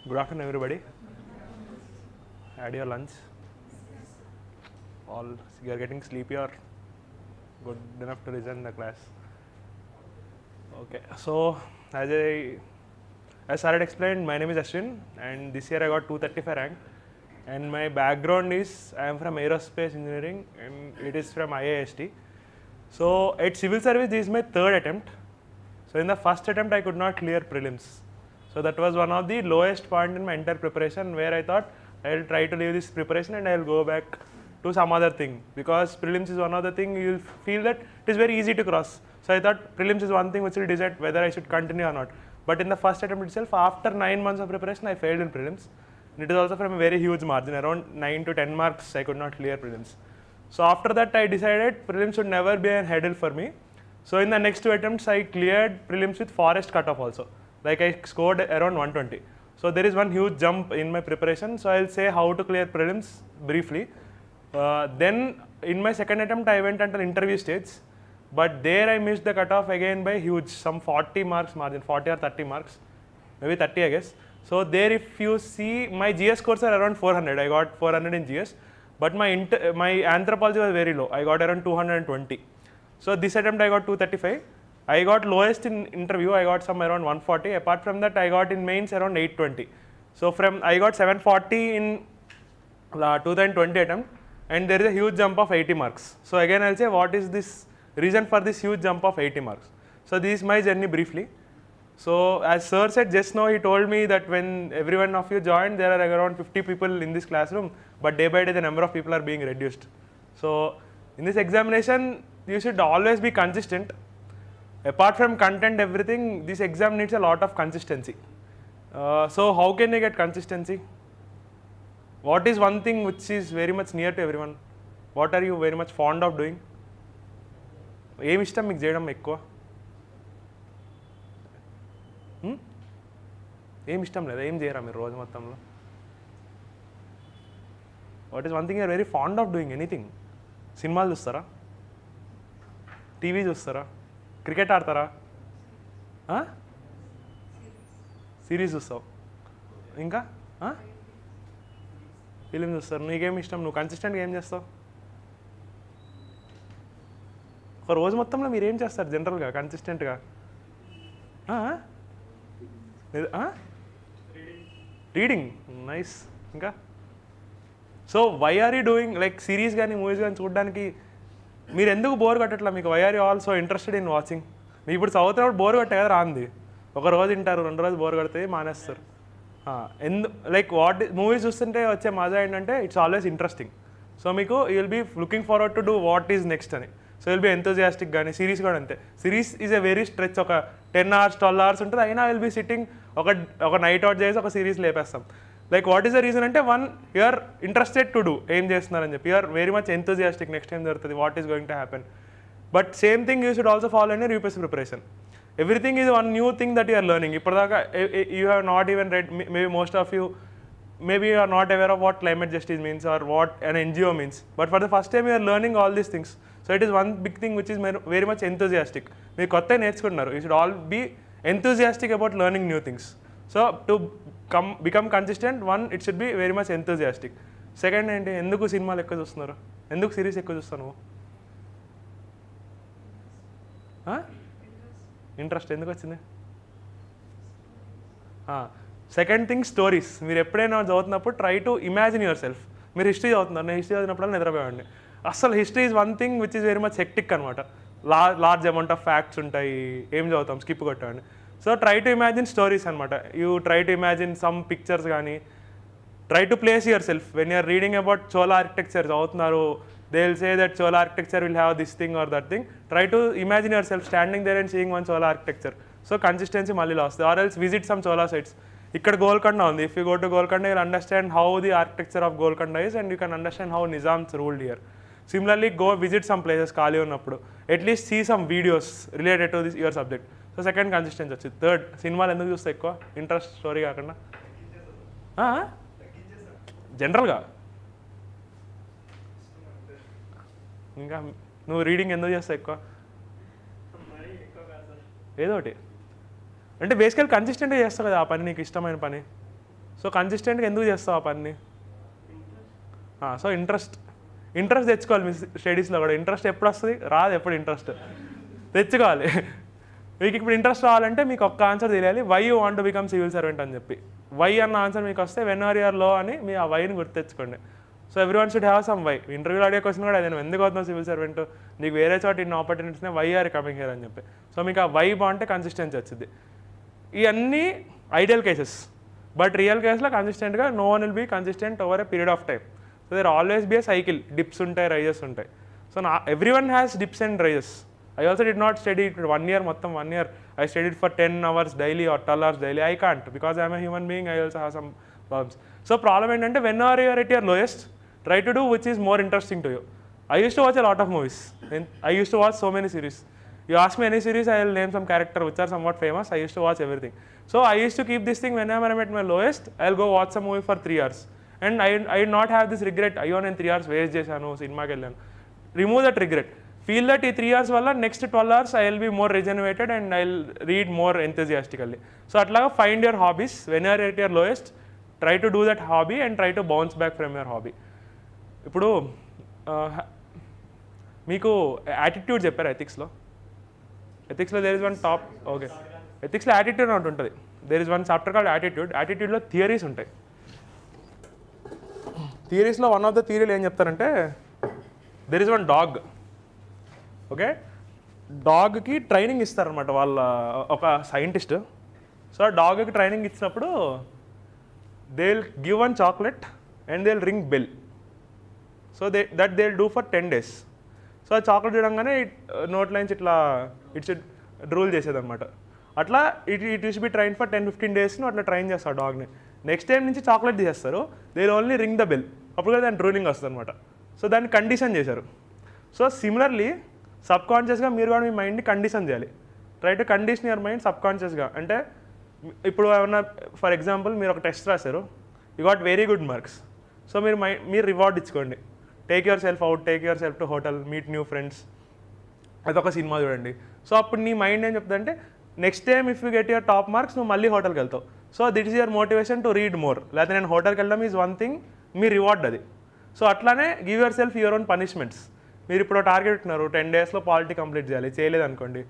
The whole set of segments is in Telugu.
Good afternoon, everybody. Had your lunch? All you are getting sleepy or good enough to listen the class? Okay. So as Sarat explained, my name is Ashwin, and this year I got 235 rank. And my background is I am from aerospace engineering, and it is from IAST. So at civil service, this is my third attempt. So in the first attempt, I could not clear prelims. So that was one of the lowest point in my entire preparation, where I thought I will try to leave this preparation and I will go back to some other thing, because prelims is one of the thing you will feel that it is very easy to cross. So I thought prelims is one thing which will decide whether I should continue or not. But in the first attempt itself, after 9 months of preparation, I failed in prelims. And it is also from a very huge margin, around 9 to 10 marks I could not clear prelims. So after that, I decided prelims should never be a hurdle for me. So in the next 2 attempts, I cleared prelims with forest cutoff also. Like I scored around 120. So there is one huge jump in my preparation. So I'll say how to clear prelims briefly. Then in my second attempt, I went until interview stage. But there I missed the cutoff again by huge, some 40 marks margin, 40 or 30 marks, maybe 30 I guess. So there if you see, my GS scores are around 400. I got 400 in GS. But my anthropology was very low. I got around 220. So this attempt I got 235. I got lowest in interview, I got some around 140. Apart from that, I got in mains around 820. So I got 740 in 2020 attempt, and there is a huge jump of 80 marks. So again I'll say what is this reason for this huge jump of 80 marks. So this is my journey briefly. So as sir said just now, he told me that when every one of you joined, there are around 50 people in this classroom, but day by day the number of people are being reduced. So in this examination, you should always be consistent. Apart from content, everything, this exam needs a lot of consistency. So how can you get consistency? What is one thing which is very much near to everyone? What are you very much fond of doing? ఏమి ఇష్టం మీకు చేయడం ఎక్కువ? ఏమి ఇష్టం లేదా? ఏం చేయరా మీరు రోజు మొత్తంలో? What is one thing you're very fond of doing? Anything. సినిమాలు చూస్తారా? టీవీ చూస్తారా? క్రికెట్ ఆడతారా? సిరీస్ చూస్తావు? ఇంకా ఫిలిం చూస్తారు. నీకేమి ఇష్టం? నువ్వు కన్సిస్టెంట్గా ఏం చేస్తావు? ఒక రోజు మొత్తంలో మీరు ఏం చేస్తారు జనరల్గా కన్సిస్టెంట్గా? రీడింగ్. నైస్. ఇంకా so why are you doing like series కానీ మూవీస్ కానీ చూడడానికి మీరు ఎందుకు బోర్ కొట్టట్లా? మీకు why are you also interested in watching? మీకు ఇప్పుడు చదువుతున్నప్పుడు బోర్ కొట్టే కదా రాంది. ఒక రోజు వింటారు, 2 రోజులు బోర్ కొడితే మానేస్తారు. లైక్ వాట్ మూవీస్ చూస్తుంటే వచ్చే మజా ఏంటంటే ఇట్స్ ఆల్వేస్ ఇంట్రెస్టింగ్. సో మీకు you will be looking forward to do what is next అని. So will be enthusiastic. కానీ సిరీస్ కూడా అంతే. Series is a very stretch. ఒక 10 hours 12 hours ఉంటుంది, అయినా విల్ బీ సిట్టింగ్ ఒక నైట్ అవుట్ చేసి ఒక సిరీస్ లేపేస్తాం. Like what is the reason అంటే, one, you are interested to do, ఏం చేస్తున్నారని చెప్పి. You are very much enthusiastic, next time జరుగుతుంది, what is going to happen. But same thing you should also follow in your UPSC preparation. Everything is one new thing that you are learning. Ippadaaka you have not even read, maybe most of you, maybe you are not aware of what climate justice means or what an NGO means. But for the first time you are learning all these things. So it is one big thing which is very much enthusiastic. Meer kotta nerchukunnaru. You should all be enthusiastic about learning new things. So to become consistent, one, it should be very much enthusiastic. Second enti, enduku సినిమాలు ఎక్కువ చూస్తున్నారు? ఎందుకు సిరీస్ ఎక్కువ చూస్తావు నువ్వు? ఇంట్రెస్ట్ ఎందుకు వచ్చింది? Second thing, stories. మీరు ఎప్పుడైనా చదువుతున్నప్పుడు try to imagine yourself. మీరు హిస్టరీ చదువుతున్నారు, నేను హిస్టరీ చదివినప్పుడు నిద్రపోయండి. అసలు history is one thing which is very much hectic అనమాట. లార్జ్ అమౌంట్ ఆఫ్ ఫ్యాక్ట్స్ ఉంటాయి, ఏం చదువుతాం, స్కిప్ కొట్టండి. So try to imagine stories అనమాట. You try to imagine some pictures కానీ, try to place yourself. When you're reading about Chola architecture చదువుతున్నారు, they will say that Chola architecture will have this thing or that thing. Try to imagine yourself standing there and seeing one Chola architecture. So consistency malli lost. Or else visit some Chola sites. Ikkada Golconda undi. If you go to Golconda, you will understand how the architecture of Golconda is, and you can understand how Nizams ruled here. Similarly, go visit some places khali unnappudu. At least see some videos related to this your subject. So second, consistency vachindi. Third, cinemalu enduku chusta ekkuva? Interest story kaakunda. General ga ఇంకా నువ్వు రీడింగ్ ఎందుకు చేస్తావు ఎక్కువ? ఏదో ఒకటి అంటే బేసికల్ కన్సిస్టెంట్గా చేస్తావు కదా ఆ పని, నీకు ఇష్టమైన పని. సో కన్సిస్టెంట్గా ఎందుకు చేస్తావు ఆ పని? సో ఇంట్రెస్ట్ తెచ్చుకోవాలి మీ స్టడీస్లో కూడా. ఇంట్రెస్ట్ ఎప్పుడు వస్తుంది? రాదు ఎప్పుడు ఇంట్రెస్ట్ తెచ్చుకోవాలి. మీకు ఇప్పుడు ఇంట్రెస్ట్ రావాలంటే మీకు ఒక్క ఆన్సర్ తెలియాలి, why you want to become civil servant అని చెప్పి. వై అన్న ఆన్సర్ మీకు వస్తే వెన్ ఆర్ యూఆర్ లో అని మీ ఆ వైని గుర్తు తెచ్చుకోండి. So every one should have some why. ఇంటర్వ్యూలో అడిగే క్వశ్చన్ కూడా అదే, నువ్వు ఎందుకు అవుతున్నావు సివిల్ సర్వెంట్, నీకు వేరే చోట ఇన్ని ఆపర్చునిటీస్నే, వై ఆర్ కమింగ్ హియర్ అని చెప్పి. సో మీకు ఆ వై బాగుంటే కన్సిస్టెన్సీ వచ్చింది. ఇవన్నీ ఐడియల్ కేసెస్, బట్ రియల్ కేసులో కన్సిస్టెంట్గా no one will be consistent over a period of time. So there always be a cycle, dips ఉంటాయి, రైజెస్ ఉంటాయి. So every one has dips and rises. I also did not study 1 year, మొత్తం 1 year. I studied for 10 hours daily or 12 hours daily. I can't, because I am a human being. I also have some problems. So problem ఏంటంటే whenever you are at your lowest, try to do which is more interesting to you. I used to watch a lot of movies. I used to watch so many series. You ask me any series, I will name some character which are somewhat famous. I used to watch everything. So I used to keep this thing whenever I am at my lowest, I will go watch some movie for 3 hours. And I did not have this regret, అయ్యో నేను 3 hours waste చేశాను, సినిమాకి వెళ్ళాను. Remove that regret. Feel that ఈ 3 hours వల్ల next 12 hours I will be more regenerated and I will read more enthusiastically. So అట్లాగా find your hobbies. When you are at your lowest, try to do that hobby and try to bounce back from your hobby. ఇప్పుడు మీకు యాటిట్యూడ్ చెప్పారు ఎథిక్స్లో. There is one top, okay, ఎథిక్స్లో యాటిట్యూడ్ ఒకటి ఉంటుంది. There is one chapter called attitude. యాటిట్యూడ్లో థియరీస్ ఉంటాయి. థియరీస్లో వన్ ఆఫ్ ద థియరీలు ఏం చెప్తారంటే, there is one dog. Okay, డాగ్కి ట్రైనింగ్ ఇస్తారనమాట వాళ్ళ ఒక సైంటిస్ట్. సో డాగ్కి ట్రైనింగ్ ఇచ్చినప్పుడు they will give one chocolate and they will ring bell. So they will do for 10 days. So ఆ చాక్లెట్ చూడంగానే నోట్ లైన్స్ ఇట్లా ఇట్స్ డ్రూల్ చేసేదన్నమాట. అట్లా it use be train for 10-15 days. అట్లా ట్రైన్ చేస్తారు డాగ్ని. నెక్స్ట్ టైం నుంచి చాక్లెట్ తీసేస్తారు, they will only ring the bell. అప్పుడు కూడా దాని డ్రూలింగ్ వస్తుంది అనమాట. సో దాన్ని కండిషన్ చేశారు. సో సిమిలర్లీ సబ్కాన్షియస్గా మీరు కూడా మీ మైండ్ని కండిషన్ చేయాలి. Try to condition your mind సబ్కాన్షియస్గా. అంటే ఇప్పుడు ఏమన్నా ఫర్ ఎగ్జాంపుల్ మీరు ఒక టెస్ట్ రాశారు, you got very good marks. So మీరు రివార్డ్ ఇచ్చుకోండి. Take yourself out, take yourself to hotel, meet new friends, అదొక సినిమా చూడండి. సో అప్పుడు నీ మైండ్ ఏం చెప్తుందంటే, next time if you get your top marks నువ్వు మళ్ళీ హోటల్కి వెళ్తావు. So that is your motivation to read more. లేకపోతే నేను హోటల్కి వెళ్ళడం is one thing, me reward అది. సో అట్లానే give your self your own punishments. మీరు ఇప్పుడు టార్గెట్ పెట్టినారు, 10 daysలో పాలిటీ కంప్లీట్ చేయాలి, చేయలేదనుకోండి,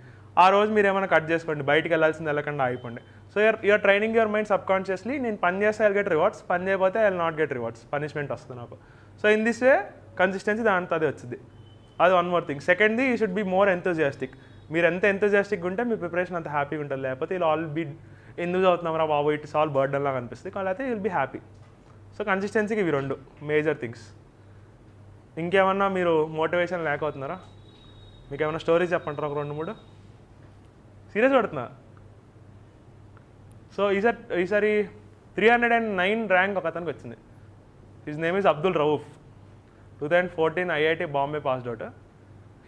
ఆ రోజు మీరు ఏమైనా కట్ చేసుకోండి, బయటికి వెళ్ళాల్సింది వెళ్ళకుండా ఆగిపోండి. So you're training your mind subconsciously, నేను పని చేస్తే ఐ గెట్ రివార్డ్స్, పని చేయకపోతే I will not get rewards, punishment వస్తుంది నాకు. So in this way consistency దాంతో అది వచ్చింది. అది వన్ మోర్ థింగ్. సెకండ్ది, you should be more enthusiastic. మీరు ఎంత ఎంతూజియాస్టిక్గా ఉంటే మీ ప్రిపరేషన్ అంత హ్యాపీగా ఉంటుంది. లేకపోతే ఇలా ఆల్ బీ ఎందుకు చదువుతున్నాం రా బాబు, ఇట్స్ ఆల్ బర్డన్ లాగా అనిపిస్తుంది. కాకపోతే you will be happy. So కన్సిస్టెన్సీకి ఇవి 2 మేజర్ థింగ్స్. ఇంకేమన్నా మీరు మోటివేషన్ లేకపోతున్నారా? మీకు ఏమైనా స్టోరీస్ చెప్పంటారా ఒక 2-3? సీరియస్ పడుతున్నా. సో ఈసారి 309 ర్యాంక్ ఒక అతనికి వచ్చింది. His name is Abdul Rauf. 2014 IIT Bombay passed out.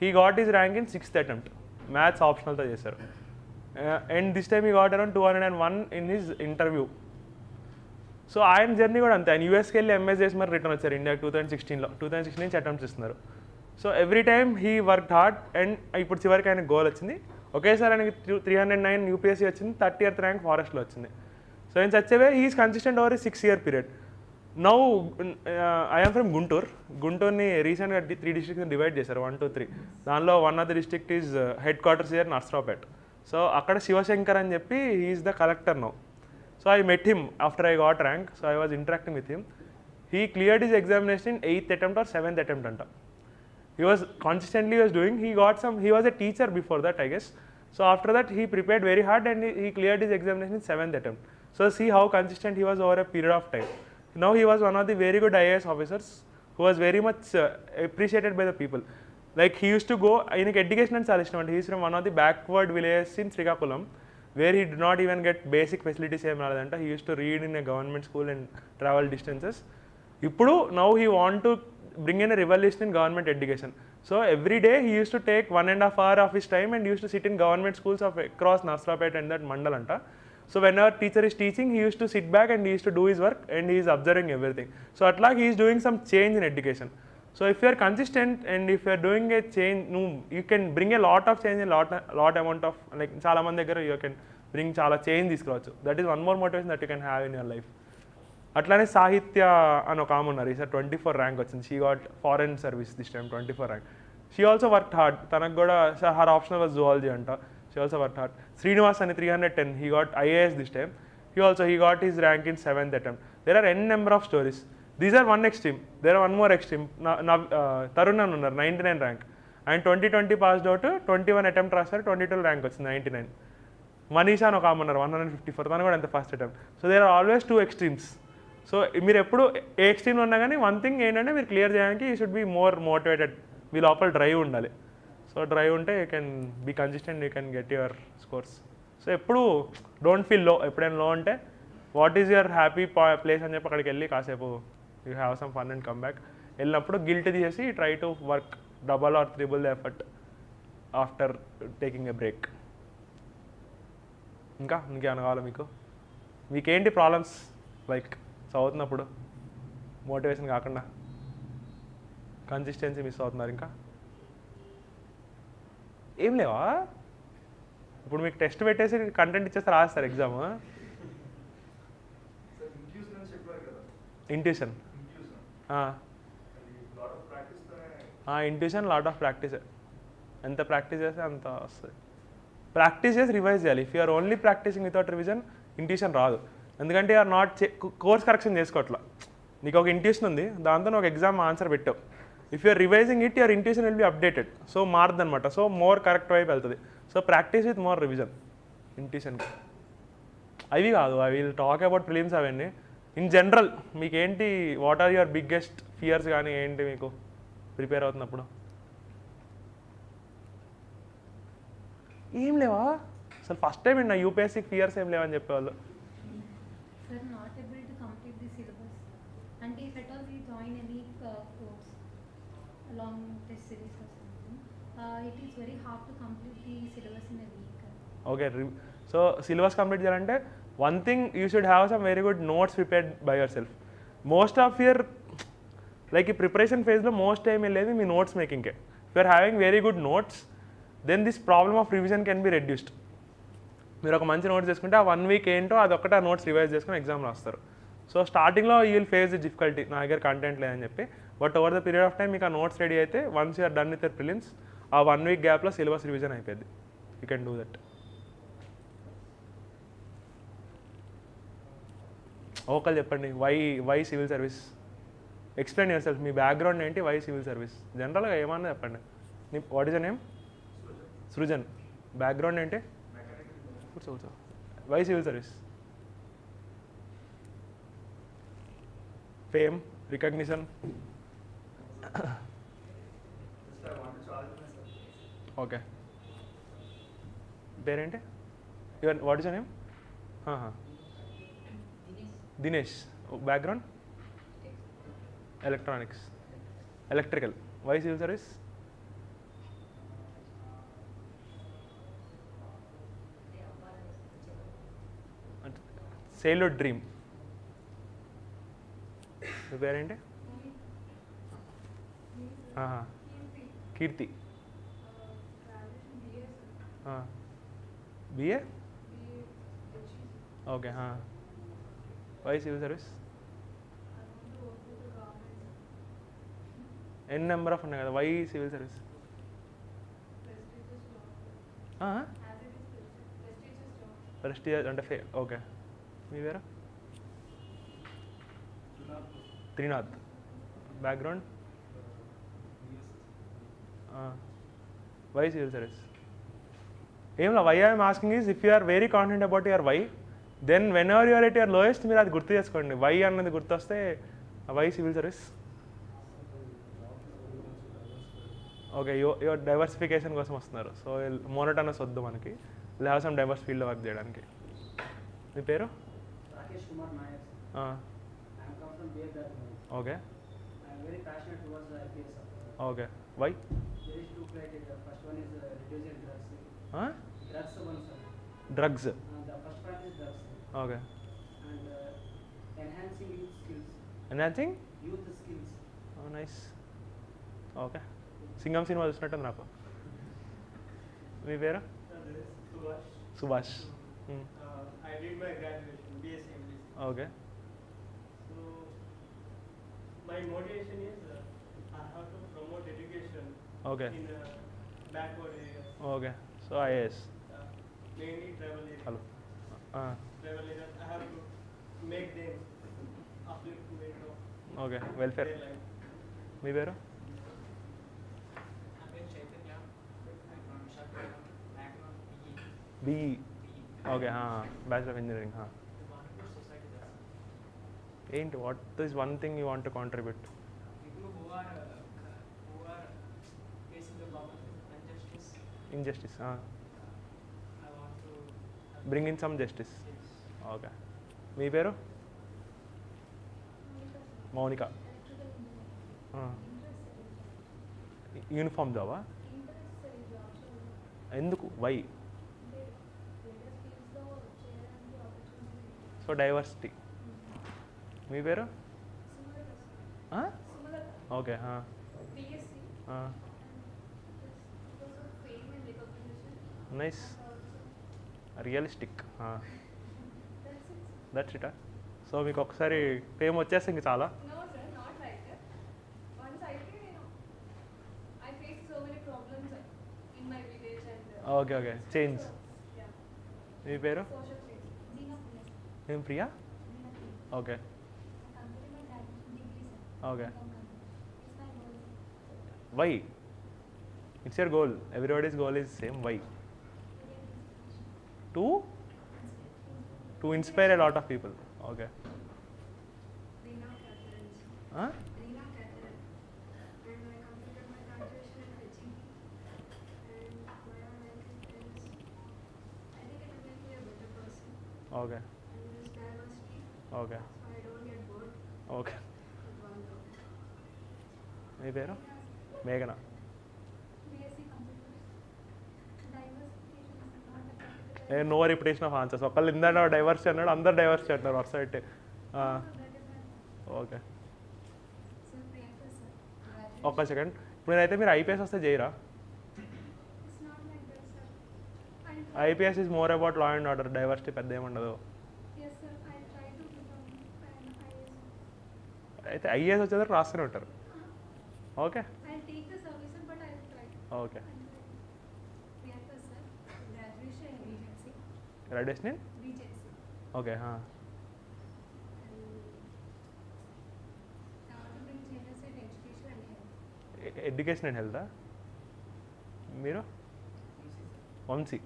He got his rank in 6th attempt. Maths ఆప్షనల్తో చేశారు. And this time he got around 201 in his interview. So ఆయన జర్నీ కూడా అంతే. ఆయన యూఎస్కి వెళ్ళి ఎంఎస్ చేసి మరి రిటర్న్ వచ్చారు ఇండియాకి 2016 నుంచి అటెంప్ట్స్ ఇస్తున్నారు. So every time he work hard. And ఇప్పుడు చివరికి ఆయన గోల్ వచ్చింది. ఒకేసారి ఆయనకి 309 UPSC వచ్చింది, 30th ర్యాంక్ ఫారెస్ట్లో వచ్చింది. So in such a way he is consistent over 6-year period. Now I'm from Guntur. గుంటూరుని రీసెంట్గా 3 districts డివైడ్ చేశారు, 1, 2, 3. దానిలో one of the district is head quarters year Narasaraopet. So అక్కడ శివశంకర్ అని చెప్పి he is the collector now. So I met him after I got rank. So I was interacting with him. He cleared his examination in 8th attempt or 7th attempt anta. He was consistently doing. He was a teacher before that, I guess. So after that he prepared very hard and he cleared his examination in 7th attempt. So see how consistent he was over a period of time. Now he was one of the very good IAS officers who was very much appreciated by the people. Like he used to go, in education and salishna. He is from one of the backward villages in Srikakulam, where he did not even get basic facilities. He used to read in a government school and travel distances. Now he want to bring in a revolution in government education. So every day he used to take 1.5 hours of his time and used to sit in government schools of across Nasrapet and that mandal anta. So whenever teacher is teaching, he used to sit back and he used to do his work and he is observing everything. So at last he is doing some change in education. So if you are consistent and if you are doing a change, you can bring a lot of change in lot amount of, like chaala mandi daggara you can bring chaala change తీసుకురావచ్చు. That is one more motivation that you can have in your life. అట్లానే సాహిత్య అని ఒక ఆమె ఉన్నారు, ఈసారి 24 ర్యాంక్ వచ్చింది. She got foreign service this time 24 rank. She also work hard. తనకు కూడా హర్ ఆప్షనల్ వాజ్ జువాలజీ అంట. She also work hard. Srinivas అని 310, he got IAS this time. He got his rank in 7th attempt. There are n number of stories. These are one extreme. There are one more extreme. Tarun అని ఉన్నారు 99 rank. And 2020 passed out, 21 attempt రాశారు, 22 rank వచ్చింది 99. మనీషా అని ఒక ఆమె ఉన్నారు 154, తను కూడా అంత first attempt. So there are always 2 extremes. సో మీరు ఎప్పుడు ఏ ఎక్స్ట్రీమ్లో ఉన్నా కానీ వన్ థింగ్ ఏంటంటే మీరు క్లియర్ చేయడానికి you should be more motivated. మీ లోపల డ్రైవ్ ఉండాలి. సో డ్రైవ్ ఉంటే you can be consistent, you can get your scores. So ఎప్పుడు డోంట్ ఫీల్ లో. ఎప్పుడైనా లో అంటే what is your happy place అని చెప్పి అక్కడికి వెళ్ళి కాసేపు you have some fun and come back. వెళ్ళినప్పుడు గిల్ట్ తీసేసి try to work double or triple the effort after taking a break. ఇంకేమైనా కావాలా మీకు? మీకేంటి ప్రాబ్లమ్స్ లైక్ చదువుతున్నప్పుడు మోటివేషన్ కాకుండా కన్సిస్టెన్సీ మిస్ అవుతున్నారు? ఇంకా ఏం లేవా? ఇప్పుడు మీకు టెస్ట్ పెట్టేసి కంటెంట్ ఇచ్చేస్తే రాస్తారు exam. Intuition intuition lot of practice. ఎంత ప్రాక్టీస్ చేస్తే అంత వస్తుంది. ప్రాక్టీస్ చేసి రివైజ్ చేయాలి. If you're only practising without revision intuition రాదు. ఎందుకంటే యూఆర్ నాట్ కోర్స్ కరెక్షన్ చేసుకోవట్లా. నీకు ఒక ఇంట్యూషన్ ఉంది, దాంతో నువ్వు ఒక ఎగ్జామ్ ఆన్సర్ పెట్టావు. If you're revising it, your intuition will be updated. So మారదు అనమాట. సో మోర్ కరెక్ట్ వైపు వెళ్తుంది. So practice with more revision ఇంట్యూషన్కి. అవి కాదు, I will talk about prelims అవన్నీ. ఇన్ జనరల్ మీకేంటి, what are your biggest fears కానీ ఏంటి మీకు ప్రిపేర్ అవుతున్నప్పుడు? ఏం లేవా అసలు? ఫస్ట్ టైం నా యూపీఎస్సీకి ఫియర్స్ ఏం లేవని చెప్పేవాళ్ళు. ఓకే, సో సిలబస్ కంప్లీట్ చేయాలంటే one thing you should have some very good notes prepared by yourself. Most of your like ఈ ప్రిపరేషన్ ఫేజ్లో మోస్ట్ టైం వెళ్ళేది మీ నోట్స్ మేకింగ్కే. If you're having very good notes, then this problem of revision can be reduced. మీరు ఒక మంచి నోట్స్ చేసుకుంటే ఆ 1 వీక్ ఏంటో అదొక్కటే ఆ నోట్స్ రివైజ్ చేసుకుని ఎగ్జామ్ రాస్తారు. సో స్టార్టింగ్లో you will face the difficulty, నా దగ్గర కంటెంట్ లేదని చెప్పి. But over the period of time మీకు ఆ నోట్స్ రెడీ అయితే, once you're done with your prelims, ఆ 1 వీక్ గ్యాప్లో సిలబస్ రివిజన్ అయిపోయింది. You can do that. ఒకళ్ళు చెప్పండి, why civil service? Explain yourself. మీ బ్యాక్గ్రౌండ్ ఏంటి? Why civil service? జనరల్గా ఏమన్నా చెప్పండి. What is the name? Srujan. Background ఏంటి? కూర్చో. Why civil service? Fame, recognition. Okay, పేరేంటి? What is the name? Dinesh. Background? Electronics, electrical. Why civil service? Childhood dream. మీ పేరేంటి? Keerthi. BA. Okay. Why civil service? N number of ఉన్నాయి కదా, వై సివిల్ సర్వీస్? ప్రెస్టీజియస్ అంటే ఓకే. మీ పేరు? Trinath. Background? Why civil service? ఏం why I'm asking is, if you are very confident about your why, then whenever you're at your lowest మీరు అది గుర్తు చేసుకోండి. వై అన్నది గుర్తొస్తే why civil service. Okay, your diversification కోసం వస్తున్నారు. సో మోనోటనస్ వద్దు మనకి, will have some diverse field work చేయడానికి. మీ పేరు? Okay. Okay, why? Drugs. Okay. Enhancing youth skills. Nice. Okay, Singam cinema చూసినట్టుంది నాకు. మీ పేరు? Subhash. Okay. my motivation is I have to promote education Okay. in backward areas. Okay. So IAS. Mainly tribal areas. Hello. Tribal areas. I have to make them upliftment of Okay. Welfare. their life. మీ పేరు? BE. Okay. Bachelor of Engineering. Ain't what is one thing you want to contribute? People who are facing the problem of injustice. Injustice. I want to Bring in some justice. Yes. Okay. మీ పేరు? మౌనిక. యూనిఫామ్ జాబా? ఎందుకు? వై? So diversity. మీ పేరు? ఓకే. నైస్. రియలిస్టిక్. దట్స్ ఇటా? సో మీకు ఒకసారి ఫేమ్ వచ్చేస్తే ఇంక చాలా? ఓకే. ఓకే. చేంజ్. మీ పేరు? ఏం Priya? Okay. Okay. Why? It's your goal. Everybody's goal is same. Why? To inspire a lot of people. Okay. Okay. Okay. Okay. మీ పేరు? మేఘన. No repetition of answers. ఒకళ్ళు ఇందాక డైవర్సిటీ అన్నాడు, అందరు డైవర్సిటీ అంటున్నారు వరుస పెట్టి. ఓకే. ఒక్క సెకండ్. ఇప్పుడు నేనైతే మీరు ఐపీఎస్ వస్తే చేయరా? IPS is more about law and order. Diversity పెద్ద ఏముండదు. అయితే ఐఏఎస్ వచ్చేదాకా రాస్తూనే ఉంటారు. Okay. Okay. Graduation in? Okay. Education and హెల్తా? మీరు? Vamsi.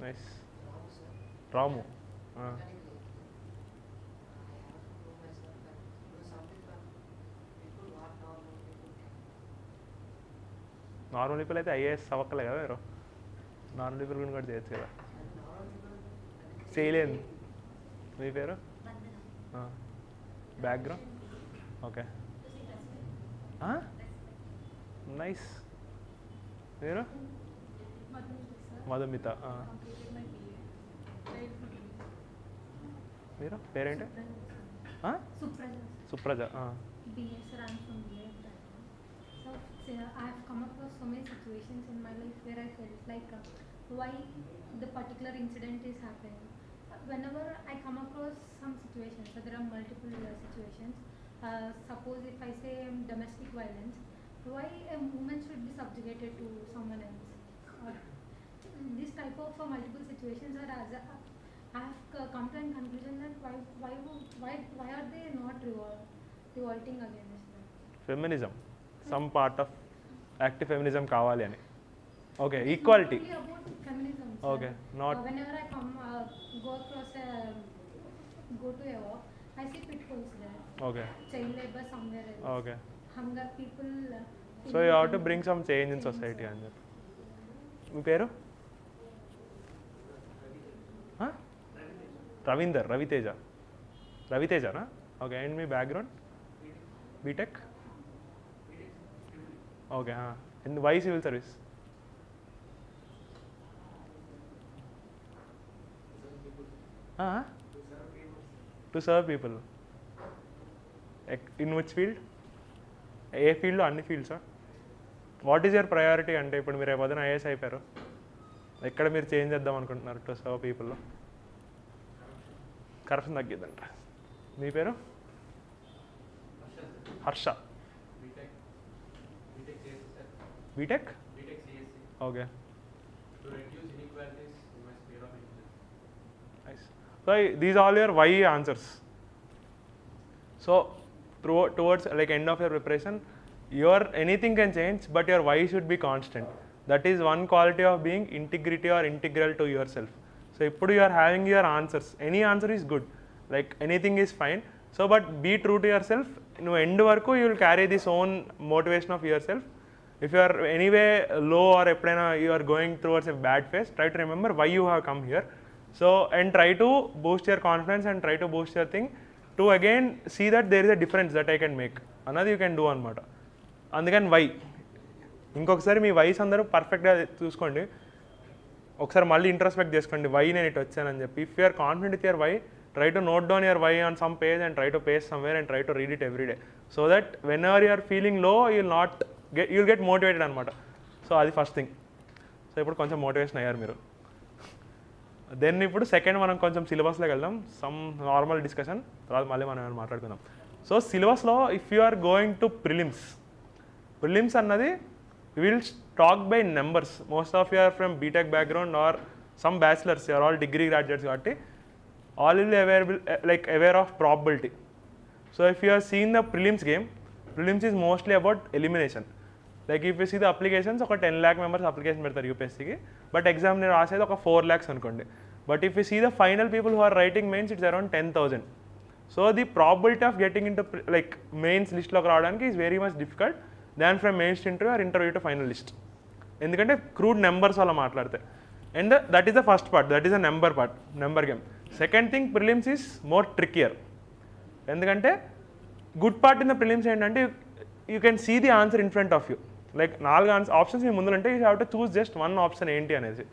Nice. Ramu. Normal people అయితే ఐఏఎస్ అవ్వక్కలే కదా మీరు? నార్మల్ పీపుల్ కూడా చేయొచ్చు కదా? చేయలేను. మీ పేరు? బ్యాక్గ్రౌండ్? ఓకే. నైస్. మీరు? మధుమిత. మీరు పేరేంటి? Supraja. So I have come across so many situations in my life where I felt like why the particular incident is happening. Whenever I come across some situations, so there are multiple situations. Suppose if I say domestic violence, why a woman should be subjugated to someone else? This type of multiple situations are as I have come to a conclusion that why are they not revolting against that? Feminism, some part of active feminism కావాలి అని. Okay. Equality. Feminism. Okay. Not. Whenever I go across go to a walk, I see pitfalls there. Okay. Child labor somewhere else. Okay. Hunger people. So you have to bring some change in society అని చెప్పి. మీ పేరు? రవీందర్. రవితేజనా? ఓకే. అండ్ మీ background? BTech. Okay. And why civil service? To serve people. In which field? ఏ ఫీల్డ్లో? అన్ని ఫీల్డ్సా? What is your priority? అంటే ఇప్పుడు మీరు రేపు పొద్దున ఐఏఎస్ అయిపోయారు, ఎక్కడ మీరు చేంజ్ చేద్దాం అనుకుంటున్నారు టు సర్వ్ పీపుల్లో? కరప్షన్ తగ్గిద్దంట. మీ పేరు? Harsha. BTech? Okay. So these are all your why answers. So towards like end of your preparation, your anything can change, but your why should be constant. That is one quality of being integrity or integral to yourself. So if you are having your answers, any answer is good, like anything is fine. So but be true to yourself. No end varaku you will carry this own motivation of yourself. If you are anyway low or you are going towards a bad phase, try to remember why you have come here. So and try to boost your confidence and try to boost your thing to again see that there is a difference that I can make. Another you can do అనమాట. అందుకని వై ఇంకొకసారి మీ వైస్ అందరూ పర్ఫెక్ట్గా చూసుకోండి. ఒకసారి మళ్ళీ ఇంట్రోస్పెక్ట్ చేసుకోండి వై నేను ఇటు వచ్చానని చెప్పి. If you're confident with your why, try to note down your why on some page and try to paste somewhere and try to read it every day. So that whenever you are feeling low, you'll get motivated అనమాట. సో అది ఫస్ట్ థింగ్. సో ఇప్పుడు కొంచెం మోటివేషన్ అయ్యారు మీరు. దెన్ ఇప్పుడు సెకండ్ మనం కొంచెం సిలబస్లోకి వెళ్దాం. సమ్ నార్మల్ డిస్కషన్, తర్వాత మళ్ళీ మనం ఏమైనా మాట్లాడుకుందాం. సో సిలబస్లో if you are going to prelims అన్నది will talk by numbers. Most of you are from BTech background or some bachelors, you are all degree graduates కాబట్టి all will be aware of probability. So if you have seen the prelims game, prelims is mostly about elimination. Like if you see the applications, ఒక 10 lakh members application పెడతారు UPSCకి, but exam నేను రాసేది ఒక 4 lakhs అనుకోండి. But if you see the final people who are writing mains, it's around 10,000. So the probability of getting into like mains లిస్ట్లోకి రావడానికి is very much difficult than from mains to interview or interview to final list. ఎందుకంటే క్రూడ్ నెంబర్స్ వల్ల మాట్లాడితే. And that is the first part, that is a number game. Second thing, prelims is more trickier. ఎందుకంటే good part in the prelims ఏంటంటే you can see the answer in front of you. Like 4 options మీ ముందు అంటే you have to choose just 1 option ఏంటి అనేది.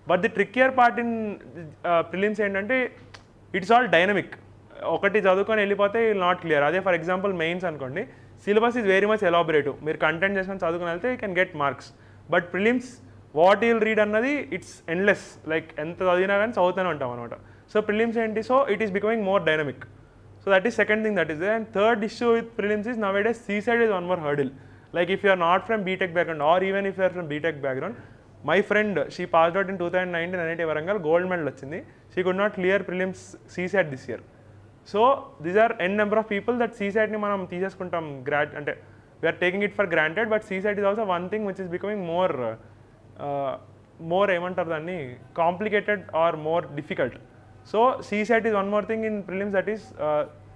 But the trickier part in prelims ఏంటంటే ఇట్స్ ఆల్ డైనమిక్. ఒకటి చదువుకొని వెళ్ళిపోతే విల్ నాట్ క్లియర్. అదే ఫర్ ఎగ్జాంపుల్ మెయిన్స్ అనుకోండి, syllabus is very much elaborative. మీరు కంటెంట్ చేసుకొని చదువుకుని వెళ్తే you can get marks. But prelims what you'll read అన్నది ఇట్స్ ఎండ్లెస్. లైక్ ఎంత చదివినా కానీ చదువుతూనే ఉంటాం అనమాట. సో ప్రిలిమ్స్ ఏంటి, so it is becoming more dynamic. So that is second thing that is there. And third issue with prelims is nowadays CSAT is one more hurdle. Like if you are not from BTech background or even if you are from BTech background, my friend, she passed out in 2019 NIT Varangal, gold medal వచ్చింది. She could not clear prelims CSAT this year. So these are n number of people that CSAT ని మనం తీసేసుకుంటాం అంటే we are taking it for granted, but CSAT is also one thing which is becoming more ఏమంటారు దాన్ని complicated or more difficult. So CSAT is one more thing in prelims that is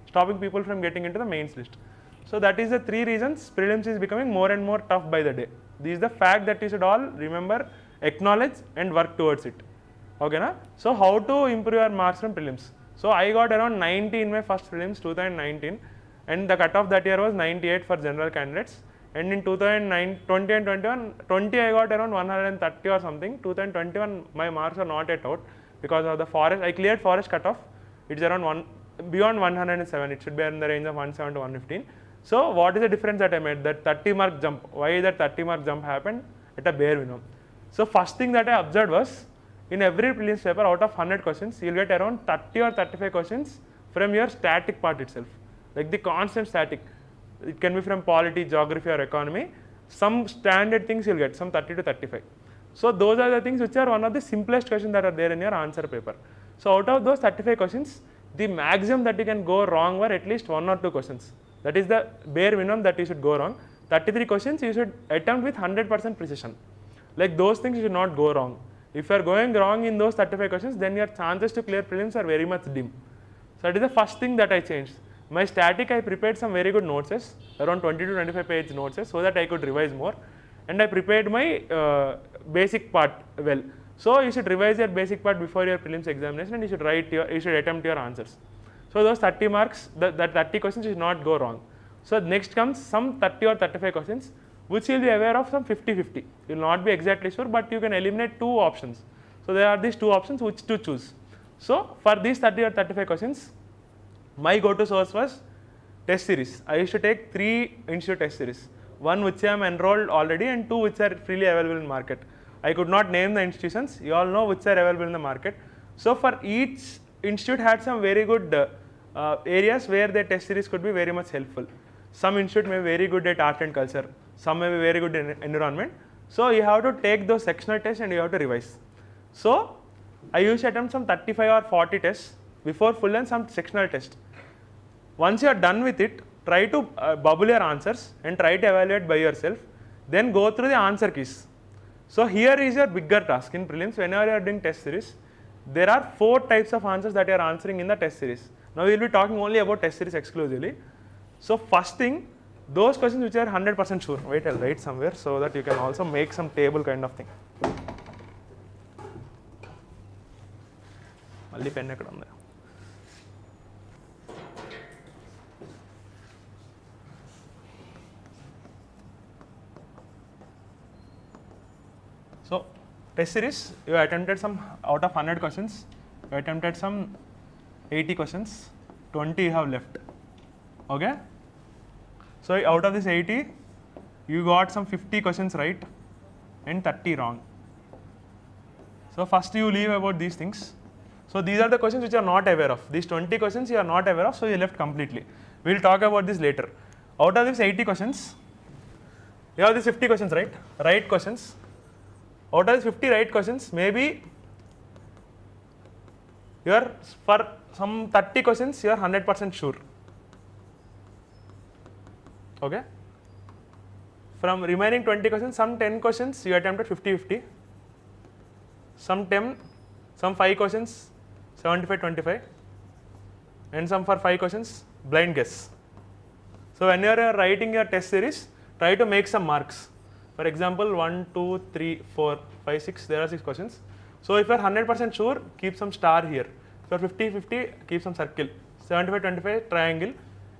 stopping people from getting into the mains list. So that is the 3 reasons prelims is becoming more and more tough by the day. This is the fact that you should all remember, acknowledge and work towards it. Okay na? So how to improve your marks from prelims? So I got around 90 in my first prelims 2019 and the cutoff that year was 98 for general candidates. And in 2020 and 20 I got around 130 or something. 2021 my marks are not yet out. Because of the forest, I cleared forest cutoff. It's around beyond 107. It should be in the range of 107 to 115. So what is the difference that I made? That 30 mark jump. Why that 30 mark jump happened? At a bare minimum. So first thing that I observed was, in every prelims paper, out of 100 questions, you'll get around 30 or 35 questions from your static part itself. Like the constant static. It can be from polity, geography or economy. Some standard things you'll get, some 30 to 35. So those are the things which are one of the simplest questions that are there in your answer paper. So out of those 35 questions, the maximum that you can go wrong were at least 1 or 2 questions. That is the bare minimum that you should go wrong. 33 questions you should attempt with 100% precision. Like those things you should not go wrong. If you are going wrong in those 35 questions, then your chances to clear prelims are very much dim. So that is the first thing that I changed. My static, I prepared some very good notes, around 20 to 25 page notes, so that I could revise more. And I prepared my basic part well. So you should revise your basic part before your prelims examination and you should attempt your answers. So those 30 marks, that 30 questions you should not go wrong. So next comes some 30 or 35 questions which you will be aware of some 50-50. You will not be exactly sure, but you can eliminate 2 options. So there are these 2 options which to choose. So for these 30 or 35 questions, my go-to source was test series. I used to take 3 institute test series. 1 which I am enrolled already and 2 which are freely available in market. I could not name the institutions. You all know which are available in the market. So for each institute had some very good areas where the test series could be very much helpful. Some institute may be very good at art and culture, some may be very good in environment. So you have to take those sectional tests and you have to revise. So I used to attempt some 35 or 40 tests before full and some sectional test. Once you are done with it, try to bubble your answers and try to evaluate by yourself. Then go through the answer keys. So here is your bigger task in prelims. Whenever you are doing test series, there are 4 types of answers that you are answering in the test series. Now we will be talking only about test series exclusively. So first thing, those questions which are 100% sure. Wait, I'll write somewhere so that you can also make some table kind of thing. Malli pen ekkada undi? So test series, you attempted some out of 100 questions, you attempted some 80 questions, 20 you have left. Okay? So out of this 80, you got some 50 questions right and 30 wrong. So first you leave about these things. So these are the questions which you are not aware of. These 20 questions you are not aware of, so you left completely. We will talk about this later. Out of these 80 questions, you have these 50 questions, right? Right questions. Out of these 50 right questions, maybe you are for some 30 questions you are 100% sure. Okay? From remaining 20 questions, some 10 questions you attempted 50-50, some 5 questions 75-25, and some for 5 questions blind guess. So when you are writing your test series, try to make some marks. For example, 1, 2, 3, 4, 5, 6, there are 6 questions. So if you are 100% sure, keep some star here. If you are 50-50, keep some circle. 75-25, triangle.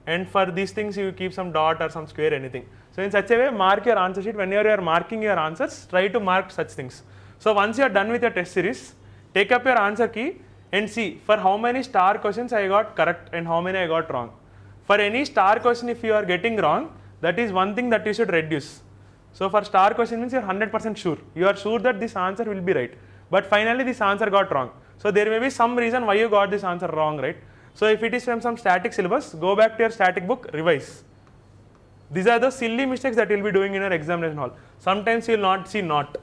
And for these things, you keep some dot or some square, anything. So in such a way, mark your answer sheet. Whenever you are marking your answers, try to mark such things. So once you are done with your test series, take up your answer key and see for how many star questions I got correct and how many I got wrong. For any star question, if you are getting wrong, that is one thing that you should reduce. So for star question means you are 100% sure. You are sure that this answer will be right. But finally this answer got wrong. So there may be some reason why you got this answer wrong, right? So if it is from some static syllabus, go back to your static book, revise. These are the silly mistakes that you will be doing in your examination hall. Sometimes you will not see not.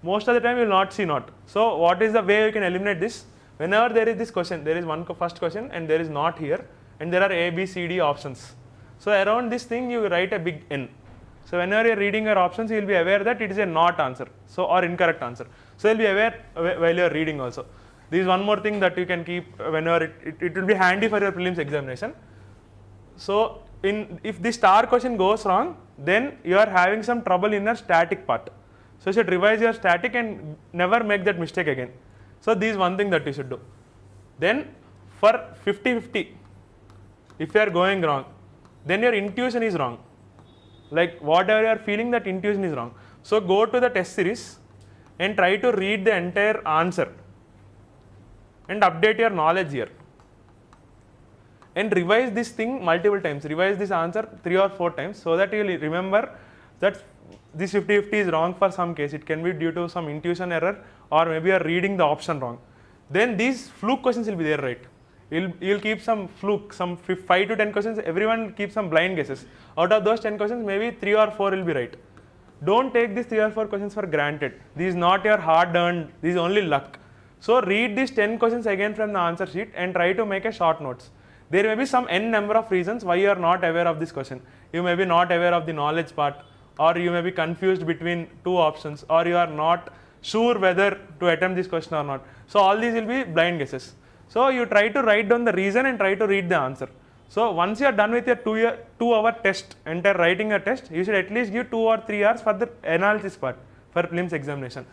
Most of the time you will not see not. So what is the way you can eliminate this? Whenever there is this question, there is one first question and there is not here, and there are A, B, C, D options. So around this thing you write a big N. So whenever you are reading your options, you will be aware that it is a not answer, so or incorrect answer. So you will be aware while you are reading also. This is one more thing that you can keep whenever it will be handy for your prelims examination. So if the star question goes wrong, then you are having some trouble in your static part. So you should revise your static and never make that mistake again. So this is one thing that you should do. Then for 50-50, if you are going wrong, then your intuition is wrong. Like whatever you are feeling, that intuition is wrong. So go to the test series and try to read the entire answer and update your knowledge here. And revise this thing multiple times. Revise this answer 3 or 4 times so that you will remember that this 50-50 is wrong for some case. It can be due to some intuition error, or maybe you are reading the option wrong. Then these fluke questions will be there, right? You'll keep some fluke, some 5 to 10 questions, everyone keeps some blind guesses. Out of those 10 questions, maybe 3 or 4 will be right. Don't take these 3 or 4 questions for granted. This is not your hard earned, this is only luck. So read these 10 questions again from the answer sheet and try to make a short notes. There may be some n number of reasons why you are not aware of this question. You may be not aware of the knowledge part, or you may be confused between 2 options, or you are not sure whether to attempt this question or not. So all these will be blind guesses. So you try to write down the reason and try to read the answer. So once you are done with your 2-hour test, entire writing a test, you should at least give 2 or 3 hours for the analysis part for prelims examination.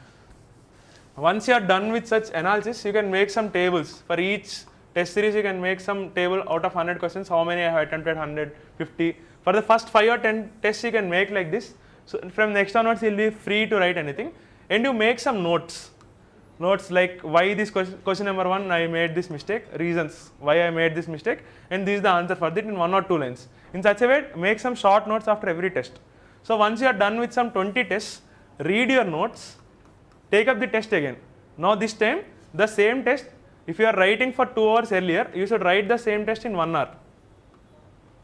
Once you are done with such analysis, you can make some tables. For each test series, you can make some table out of 100 questions, how many I have attempted, 150. For the first 5 or 10 tests, you can make like this. So from next onwards, you will be free to write anything. And you make some notes. Notes like why this question number 1 I made this mistake, reasons why I made this mistake, and this is the answer for that in 1 or 2 lines. In such a way, make some short notes after every test. So once you are done with some 20 tests, read your notes, take up the test again. Now this time the same test, if you are writing for 2 hours earlier, you should write the same test in 1 hour.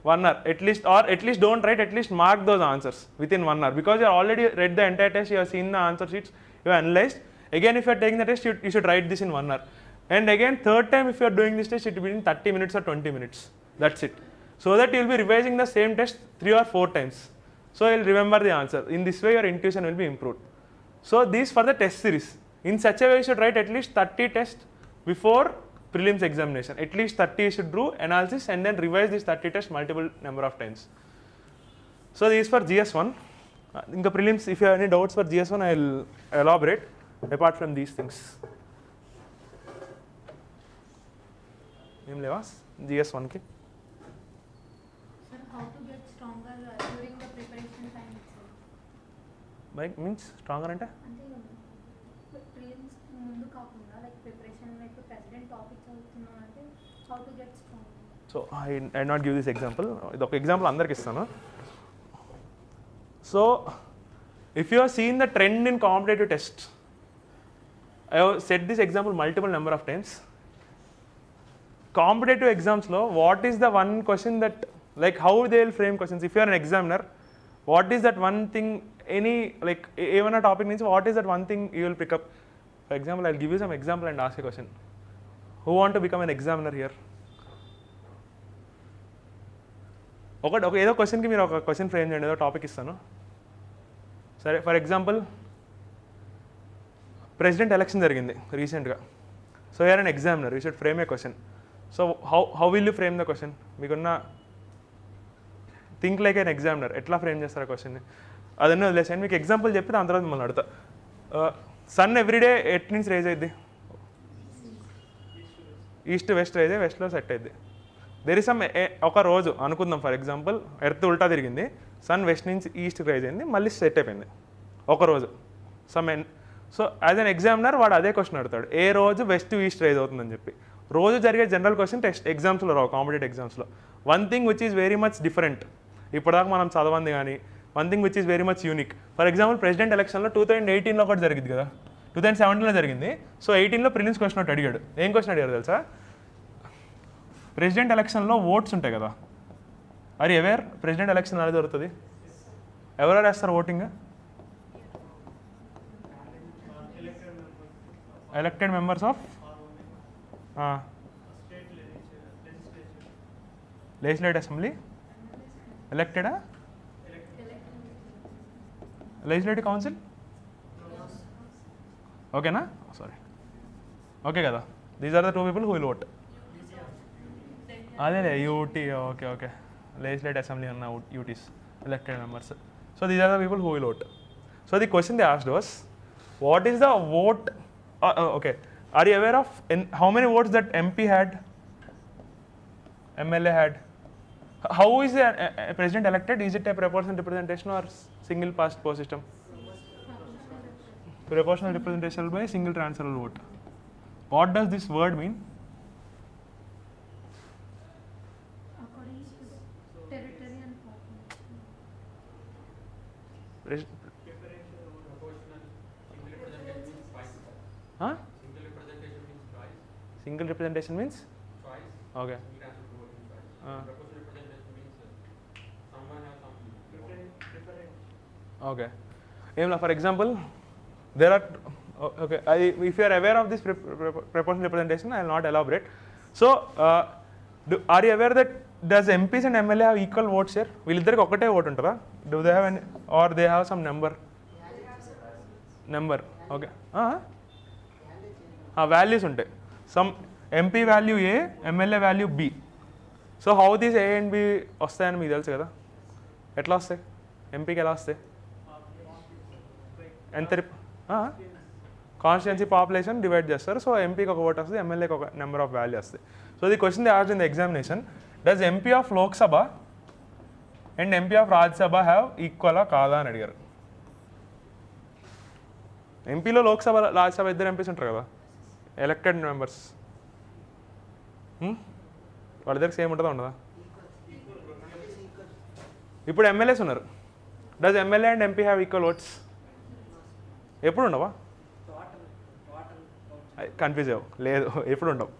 1 hour at least, or at least don't write, at least mark those answers within 1 hour, because you have already read the entire test, you have seen the answer sheets, you have analyzed. Again, if you are taking the test, you should write this in 1 hour. And again, third time if you are doing this test, it will be in 30 minutes or 20 minutes. That's it. So that you will be revising the same test 3 or 4 times. So you will remember the answer. In this way, your intuition will be improved. So these for the test series. In such a way, you should write at least 30 tests before prelims examination. At least 30 you should do analysis and then revise this 30 tests multiple number of times. So this is for GS1. In the prelims, if you have any doubts for GS1, I will elaborate apart from these things. GS1 ki. Sir, how to get stronger during the preparation time itself? Like means stronger ante? Ante prelims mundu kaakunda like preparation like president topic chavutunna ante how to get stronger? So I not give this example. Idu oka example andariki istanu. So if you have seen the trend in competitive tests, I have said this example multiple number of times. Competitive exams lo, what is the one question that, like how they will frame questions? If you are an examiner, what is that one thing, any like even a topic means what is that one thing you will pick up? For example, I will give you some example and ask a question. Who want to become an examiner here? Okay, ఏదో క్వశ్చన్కి మీరు ఒక క్వశ్చన్ ఫ్రేమ్ చేయండి, ఏదో టాపిక్ ఇస్తాను. సరే, ఫర్ ఎగ్జాంపుల్ ప్రెసిడెంట్ ఎలక్షన్ జరిగింది రీసెంట్గా. So you're an examiner, you should frame a question. So how will you frame the question? మీకున్న థింక్ లైక్ ఎన్ ఎగ్జామినర్, ఎట్లా ఫ్రేమ్ చేస్తారు ఆ క్వశ్చన్ని? అదన్నీ వదిలేసాను, మీకు ఎగ్జాంపుల్ చెప్పి దాని తర్వాత మిమ్మల్ని అడుగుతా. సన్ ఎవ్రీడే ఎట్ నుంచి రేజ్ అయింది? ఈస్ట్ వెస్ట్ రైజ్ అయ్యి వెస్ట్లో సెట్ అయింది. దెర్ ఇస్ సమ్ ఒక రోజు అనుకుందాం, ఫర్ ఎగ్జాంపుల్ ఎర్త్ ఉల్టా తిరిగింది, సన్ వెస్ట్ నుంచి ఈస్ట్కి రైజ్ అయింది, మళ్ళీ సెట్ అయిపోయింది ఒక రోజు. సో యాజ్ అన్ ఎగ్జామినర్ వాడు అదే క్వశ్చన్ అడుగుతాడు, ఏ రోజు వెస్ట్ ఈస్ట్ రైజ్ అవుతుందని చెప్పి. రోజు జరిగే జనరల్ క్వశ్చన్ టెస్ట్ ఎగ్జామ్స్లో రావు, కాంపిటేటివ్ ఎగ్జామ్స్లో. One thing which is very much different, ఇప్పటిదాకా మనం చదవంది కానీ one thing which is very much unique. For example president ఎలక్షన్లో 2018లో ఒకటి జరిగింది కదా, 2017లో జరిగింది. సో 18లో ప్రిలిమ్స్ క్వశ్చన్ ఒకటి అడిగాడు. ఏం క్వశ్చన్ అడిగాడు తెలుసా? ప్రెసిడెంట్ ఎలక్షన్లో ఓట్స్ ఉంటాయి కదా, అది ఎవర్ ప్రెసిడెంట్ ఎలక్షన్ అనేది జరుగుతుంది, ఎవరెవరు వేస్తారు voting? Elected members of legislative assembly. ఎలక్టెడా? లెజిస్లేటివ్ కౌన్సిల్ ఓకేనా? సారీ, ఓకే కదా. These are the 2 people who will vote. అదే UT, okay okay, legislative assembly ఉన్న UTs, elected members. So these are the people who will vote. So the question they asked was, what is the vote? Okay, are you aware of how many votes that MP had, MLA had? How is a president elected? Is it a proportional representation or single past post system? Proportional representation by single transferable vote. What does this word mean? According to territory and population. Huh? Single representation means twice. Okay. Proportional representation means someone has some different. Okay. For example, there are okay. If you are aware of this proportional representation, I will not elaborate. So, are you aware that does MPs and MLA have equal votes here? వీళ్ళిద్దరికి ఒకటే ఓట్ ఉంటుందా? Do they have any, or they have some number? Okay. Values ఉంటాయి. Some MP value A, MLA value B. So how these A and B వస్తాయని మీకు తెలుసు కదా, ఎట్లా వస్తాయి? ఎంపీకి ఎలా వస్తాయి? ఎంత కాన్స్టిట్యున్సీ పాపులేషన్ డివైడ్ చేస్తారు. సో ఎంపీకి ఒక ఓట్ వస్తుంది, ఎమ్మెల్యేకి ఒక నెంబర్ ఆఫ్ వాల్యూ వస్తుంది. So the question they asked in the examination, does MP of Lok Sabha and MP of Rajya Sabha have ఈక్వలా కాదా అని అడిగారు. ఎంపీలో లోక్సభ రాజ్యసభ ఇద్దరు ఎంపీస్ ఉంటారు కదా, ఎలక్టెడ్ మెంబర్స్. వాళ్ళ దగ్గర సేమ్ ఉంటుందా ఉండదా? ఇప్పుడు ఎమ్మెల్యేస్ ఉన్నారు, does MLA and MP have equal votes? ఎప్పుడు ఉండవా? టోటల్ కన్ఫ్యూజ్ అవ్వు, లేదు ఎప్పుడు ఉండవు.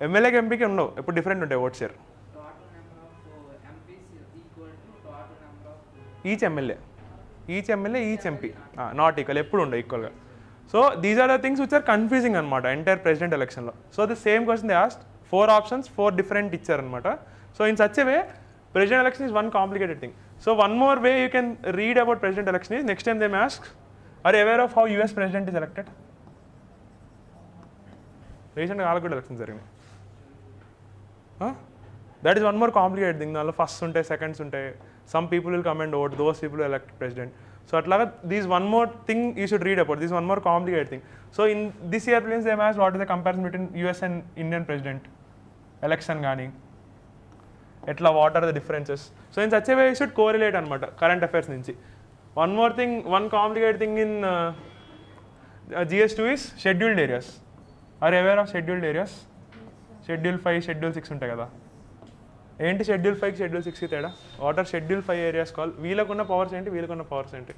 ఎమ్మెల్యేకి ఎంపీకి ఉండవు, ఎప్పుడు డిఫరెంట్ ఉంటాయి vote share. Total number of MPs equal to total number of each MLA each MP not equal, ఎప్పుడు ఉండవు ఈక్వల్గా. So these are the things which are confusing అనమాట ఎంటైర్ ప్రెసిడెంట్ ఎలక్షన్లో. So the same question they asked, 4 options 4 different ఇచ్చారనమాట. So in such a way president election is one complicated thing. So one more way you can read about president election is, next time they may ask, are you aware of how US president is elected? Recent all good elections జరిగినాయి. That is one more complicated thing. దానిలో ఫస్ట్ ఉంటాయి, సెకండ్స్ ఉంటాయి, some people will come and vote, those people will elect president. So అట్లాగా this one more thing you should read about, this one more complicated thing. So in this year prelims they may ask what is the comparison between US and Indian president election కానీ ఎట్లా, what are the differences. So in such a way you should correlate అనమాట కరెంట్ అఫైర్స్ నుంచి. One more thing, one complicated thing in GS2 is scheduled areas. Are aware of scheduled areas? Schedule 5, schedule 6 ఉంటాయి కదా. ఏంటి షెడ్యూల్ 5కి షెడ్యూల్ 6కి తేడా? What are schedule 5 areas call? వీళ్ళకున్న పవర్స్ ఏంటి, వీళ్ళకున్న పవర్స్ ఏంటి?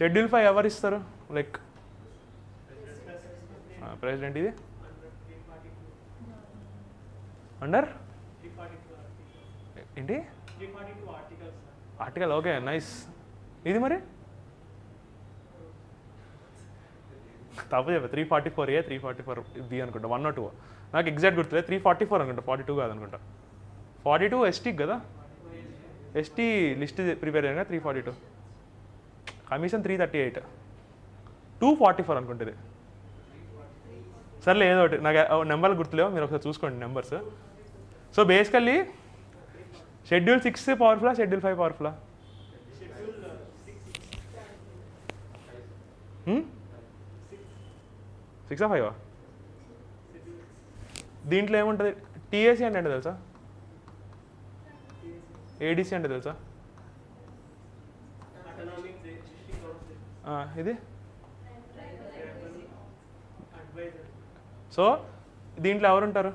షెడ్యూల్ 5 ఎవరు ఇస్తారు? Like president. ఇది అండర్ ఏంటి ఆర్టికల్, ఓకే నైస్. ఇది మరి తప్పు చెప్పా, 344A 344B అనుకుంటా, 1 or 2 నాకు ఎగ్జాక్ట్ గుర్తులేదు. 344 అనుకుంటా, 42 కాదనుకుంటా. 42 ST కదా, ST లిస్ట్ ప్రిపేర్ అయ్యాక 342, కమిషన్ 338, 244 అనుకుంటుంది. సర్లే ఏదో ఒకటి, నాకు నెంబర్లు గుర్తులేవు, మీరు ఒకసారి చూసుకోండి నెంబర్స్. సో బేసికల్లీ షెడ్యూల్ 6 పవర్ఫుల్లా, షెడ్యూల్ 5 పవర్ఫుల్లా? 6 or 5? దీంట్లో ఏముంటుంది? TAC అంటే ఏంటో తెలుసా? ADC అంటే తెలుసా? ఇది సో దీంట్లో ఎవరు ఉంటారు?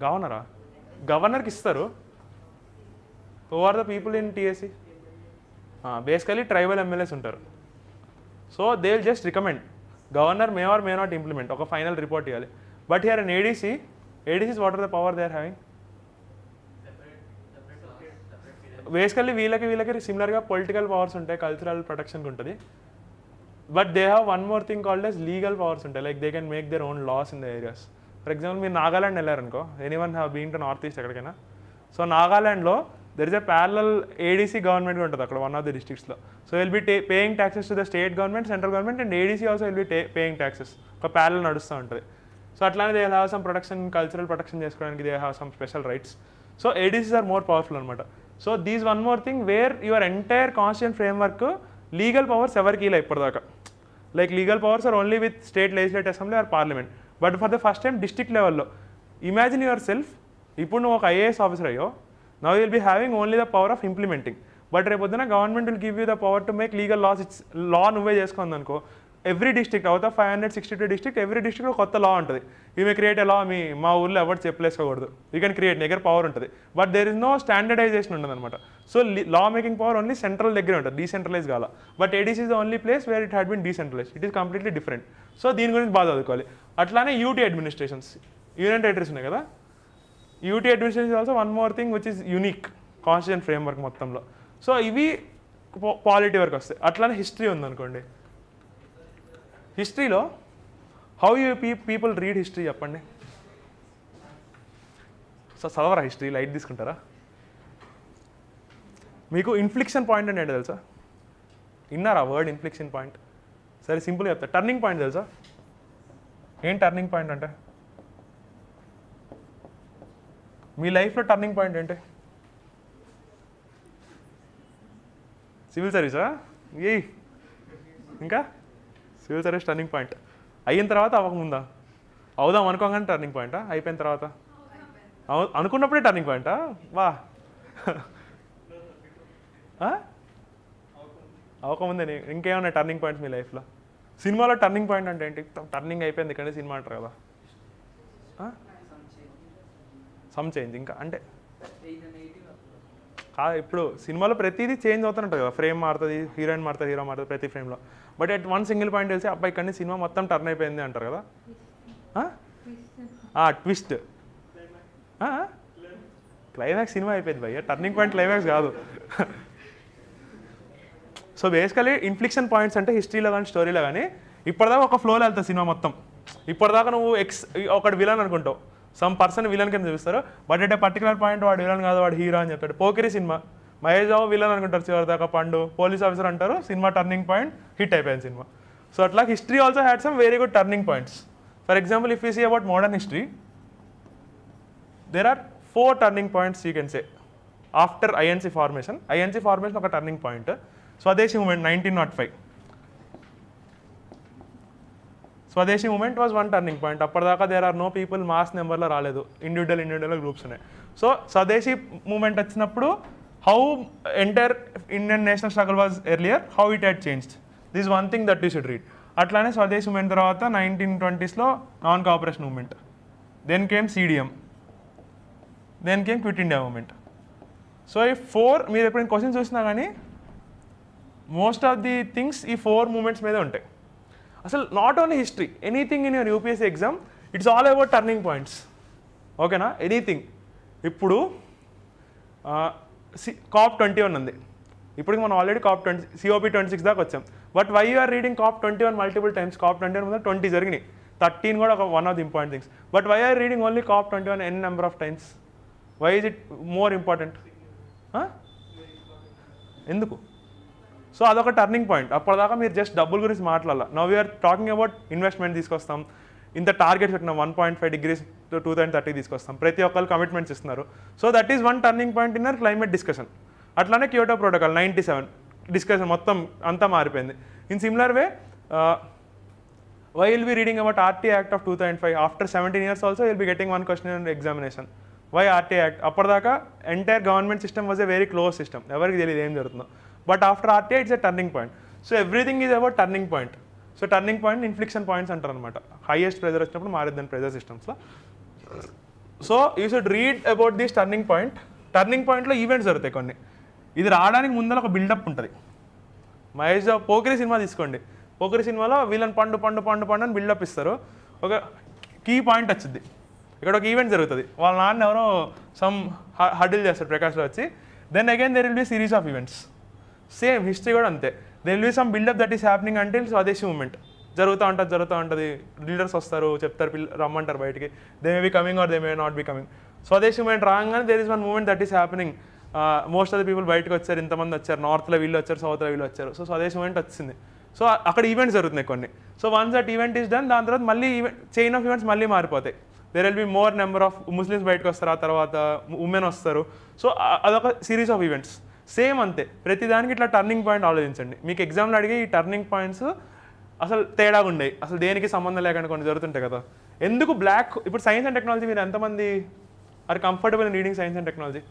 గవర్నరా? గవర్నర్కి ఇస్తారు. Who are the people in TAC? Basically tribal MLAs ఉంటారు. So they will just recommend, governor may or may not implement, ఒక ఫైనల్ రిపోర్ట్ ఇవ్వాలి. But here in ADC what are the power they are having? Basically వీళ్ళకి సిమిలర్గా పొలిటికల్ పవర్స్ ఉంటాయి, కల్చరల్ ప్రొటెక్షన్కి ఉంటుంది. But they have one more thing called as legal powers ఉంటాయి. Like they can make their own laws in the areas. For example మీరు నాగాలాండ్ వెళ్ళారనుకో, anyone have been to north east ఎక్కడికైనా. సో నాగాలాండ్లో there is a parallel ADC government ఉంటుంది అక్కడ, వన్ ఆఫ్ ది డిస్ట్రిక్ట్స్లో. So will be paying taxes to the state government, central government, and ADC also will be paying taxes. ఒక ప్యారలల్ నడుస్తూ ఉంటుంది. సో అట్లానే they have some protection, cultural protection చేసుకోవడానికి they have some special rights. So ADCs are more powerful అనమాట. So these one more thing where your entire constitution framework legal powers ఎవరికి ఇలా ఇప్పటిదాకా. Like legal powers are only with state legislative assembly or parliament. But for the first time district level lo, imagine yourself, ఇప్పుడు నువ్వు ఒక IAS ఆఫీసర్ అయ్యో, now you will be having only the power of implementing. But రేపొద్దున government will give you the power to make legal laws. It's law నువ్వే చేసుకుంది అనుకో, every district out of 562 district, every డిస్ట్రిక్ట్లో కొత్త లా ఉంటుంది. యూ మే క్రియేట్ ఎ లా, మా ఊళ్ళో ఎవరు చెప్పలేసుకోకూడదు, యూ కెన్ క్రియేట్, దగ్గర పవర్ ఉంటుంది. But there is no standardization ఉండదు అనమాట. So law making power only central దగ్గర ఉంటుంది, డీసెంట్రలైజ్ కాల. But ADC is the only place where it had been decentralize. It is completely different. So దీని గురించి బాగా చదువుకోవాలి. అట్లానే UT అడ్మినిస్ట్రేషన్స్, యూనియన్ టెరిటరీస్ ఉన్నాయి కదా, UT administration also one more thing which is unique constitution framework మొత్తంలో. సో ఇవి పాలిటీ వరకు వస్తాయి. అట్లానే హిస్టరీ ఉందనుకోండి, హిస్టరీలో how you people read history చెప్పండి. సో చదవరా హిస్టరీ, లైట్ తీసుకుంటారా? మీకు ఇన్ఫ్లిక్షన్ పాయింట్ అంటే ఏంటో తెలుసా? విన్నారా వర్డ్ ఇన్ఫ్లిక్షన్ పాయింట్? సరే సింపుల్గా చెప్తా. టర్నింగ్ పాయింట్ తెలుసా? ఏం టర్నింగ్ పాయింట్ అంటే? మీ లైఫ్లో టర్నింగ్ పాయింట్ ఏంటి? సివిల్ సర్వీసా? ఏ ఇంకా సివిల్ సర్వీస్ టర్నింగ్ పాయింట్. అయిన తర్వాత అవ్వకముందా? అవుదాం అనుకోగానే టర్నింగ్ పాయింటా? అయిపోయిన తర్వాత అనుకున్నప్పుడే టర్నింగ్ పాయింటా? వా, అవ్వకముందే. ఇంకేమన్నా టర్నింగ్ పాయింట్స్ మీ లైఫ్లో? సినిమాలో టర్నింగ్ పాయింట్ అంటే ఏంటి? టర్నింగ్ అయిపోయింది ఇక్కడ సినిమా అంటారు కదా. సమ్ చేంజ్ ఇంకా అంటే either negative or ఇప్పుడు సినిమాలో ప్రతిదీ చేంజ్ అవుతుంటుంది కదా, ఫ్రేమ్ మారుతుంది, హీరోయిన్ మారుతుంది, హీరో మారుతుంది ప్రతి ఫ్రేమ్లో. But at one single point తెలిసి అబ్బాయి కానీ సినిమా మొత్తం టర్న్ అయిపోయింది అంటారు కదా. ట్విస్ట్ క్లైమాక్స్ సినిమా అయిపోయింది భయ్య, టర్నింగ్ పాయింట్ క్లైమాక్స్ కాదు. సో బేసికలీ ఇన్ఫ్లిక్షన్ పాయింట్స్ అంటే హిస్టరీలో కానీ స్టోరీలో కానీ ఇప్పటిదాకా ఒక ఫ్లోలో వెళ్తుంది సినిమా మొత్తం. ఇప్పటిదాకా నువ్వు ఒకటి విలన్ అనుకుంటావు, సమ్ పర్సన్ విలన్ కింద చూపిస్తారు, బట్ అంటే పర్టికులర్ పాయింట్ వాడు విలన్ కాదు వాడు హీరో అని చెప్తాడు. పోకిరి సినిమా మహేష్ బాబు విలన్ అనుకుంటారు, చివరి దాకా పండు పోలీస్ ఆఫీసర్ అంటారు, సినిమా టర్నింగ్ పాయింట్ హిట్ అయిపోయింది సినిమా. సో అట్లా history also had some very good turning points. For example if you see about modern history, there are 4 turning points you can say after INC formation. INC formation ఒక turning point. Swadeshi movement 1905, Swadeshi movement was one turning point. అప్పటిదాకా there are no people mass నెంబర్లో రాలేదు, ఇండివిజువల్ గ్రూప్స్ ఉన్నాయి. సో స్వదేశీ మూమెంట్ వచ్చినప్పుడు how entire Indian national struggle was earlier, how it had changed, this one thing that you should read. అట్లానే స్వదేశీ మూమెంట్ తర్వాత 1920s non cooperation movement, then came CDM, then came quit India movement. So ఈ 4 మీరు ఎప్పుడైనా క్వశ్చన్ చూసినా కానీ మోస్ట్ ఆఫ్ ది థింగ్స్ ఈ 4 మూమెంట్స్ మీదే ఉంటాయి. అసలు not only history, anything in your UPSC exam it's all about turning points. ఓకేనా, ఎనీథింగ్. ఇప్పుడు COP21 ఉంది, ఇప్పటికి మనం ఆల్రెడీ COP26 దాకా వచ్చాం. But why you are reading COP21 multiple times? COP21 ముందు 20 జరిగినాయి, 13 కూడా ఒక one of the important things. But why are reading only COP21 an number of times? Why is it more important? ఎందుకు? సో అదొక టర్నింగ్ పాయింట్. అప్పటిదాకా మీరు జస్ట్ డబ్బుల గురించి మాట్లాడాలి. Now you're talking about investment తీసుకొస్తాం, ఇంత టార్గెట్స్ పెట్టినాం 1.5 degrees to 2030 తీసుకొస్తాం, ప్రతి ఒక్కరు కమిట్మెంట్స్ ఇస్తున్నారు. So that is one turning point in our climate discussion. అట్లానే క్యోటో ప్రోటోకాల్ 97 డిస్కషన్ మొత్తం అంతా మారిపోయింది. In similar way why will be reading about RTA Act of 2005? After 17 years also will be getting one question in examination. Why RTA Act? అప్పటిదాకా entire government system was a very close system, ఎవరికి తెలియదు ఏం జరుగుతుందో. But after RTA it's a turning point. So everything is about turning point. So turning point inflection points అంటారు అనమాట. హైయెస్ట్ ప్రెజర్ వచ్చినప్పుడు మారేద్దాని ప్రెజర్ సిస్టమ్స్లో. So you should read about this turning point. Turning పాయింట్లో ఈవెంట్స్ జరుగుతాయి కొన్ని. ఇది రావడానికి ముందర ఒక బిల్డప్ ఉంటుంది. మహేష్ పోకిరి సినిమా తీసుకోండి, పోకిరి సినిమాలో వీళ్ళని పండు పండు పండు పండు అని బిల్డప్ ఇస్తారు. ఒక కీ పాయింట్ వచ్చింది, ఇక్కడ ఒక ఈవెంట్ జరుగుతుంది, వాళ్ళ నాన్న ఎవరో సమ్ హడిల్ చేస్తారు ప్రకాష్లో వచ్చి. Then again there will be series of events. Same history కూడా అంతే. There will be some buildup that is happening అంటే స్వదేశీ మూమెంట్ జరుగుతూ ఉంటుంది. లీడర్స్ వస్తారు, చెప్తారు, రమ్మంటారు బయటికి, they may be coming or they may not be coming. Swadeshi movement రాగానే there is one movement that is happening. Most of the people బయటకు వచ్చారు, ఇంతమంది వచ్చారు, నార్త్లో వీళ్ళు వచ్చారు, సౌత్లో వీళ్ళు వచ్చారు. సో స్వదేశీ మూమెంట్ వచ్చింది. సో అక్కడ ఈవెంట్స్ జరుగుతున్నాయి కొన్ని. So once that event is done, దాని తర్వాత మళ్ళీ చైన్ ఆఫ్ ఈవెంట్స్ మళ్ళీ మారిపోతాయి. There will be more number of Muslims బయటకు వస్తారు, ఆ తర్వాత ఉమెన్ వస్తారు. సో అదొక సిరీస్ ఆఫ్ ఈవెంట్స్. సేమ్ అంతే, ప్రతిదానికి ఇట్లా టర్నింగ్ పాయింట్ ఆలోచించండి. మీకు ఎగ్జామ్లో అడిగే ఈ టర్నింగ్ పాయింట్స్ అసలు తేడాగా ఉండేవి, అసలు దేనికి సంబంధం లేకుండా కొన్ని జరుగుతుంటాయి కదా. ఎందుకు బ్లాక్? ఇప్పుడు సైన్స్ అండ్ టెక్నాలజీ మీరు ఎంతమంది are comfortable in reading science and technology?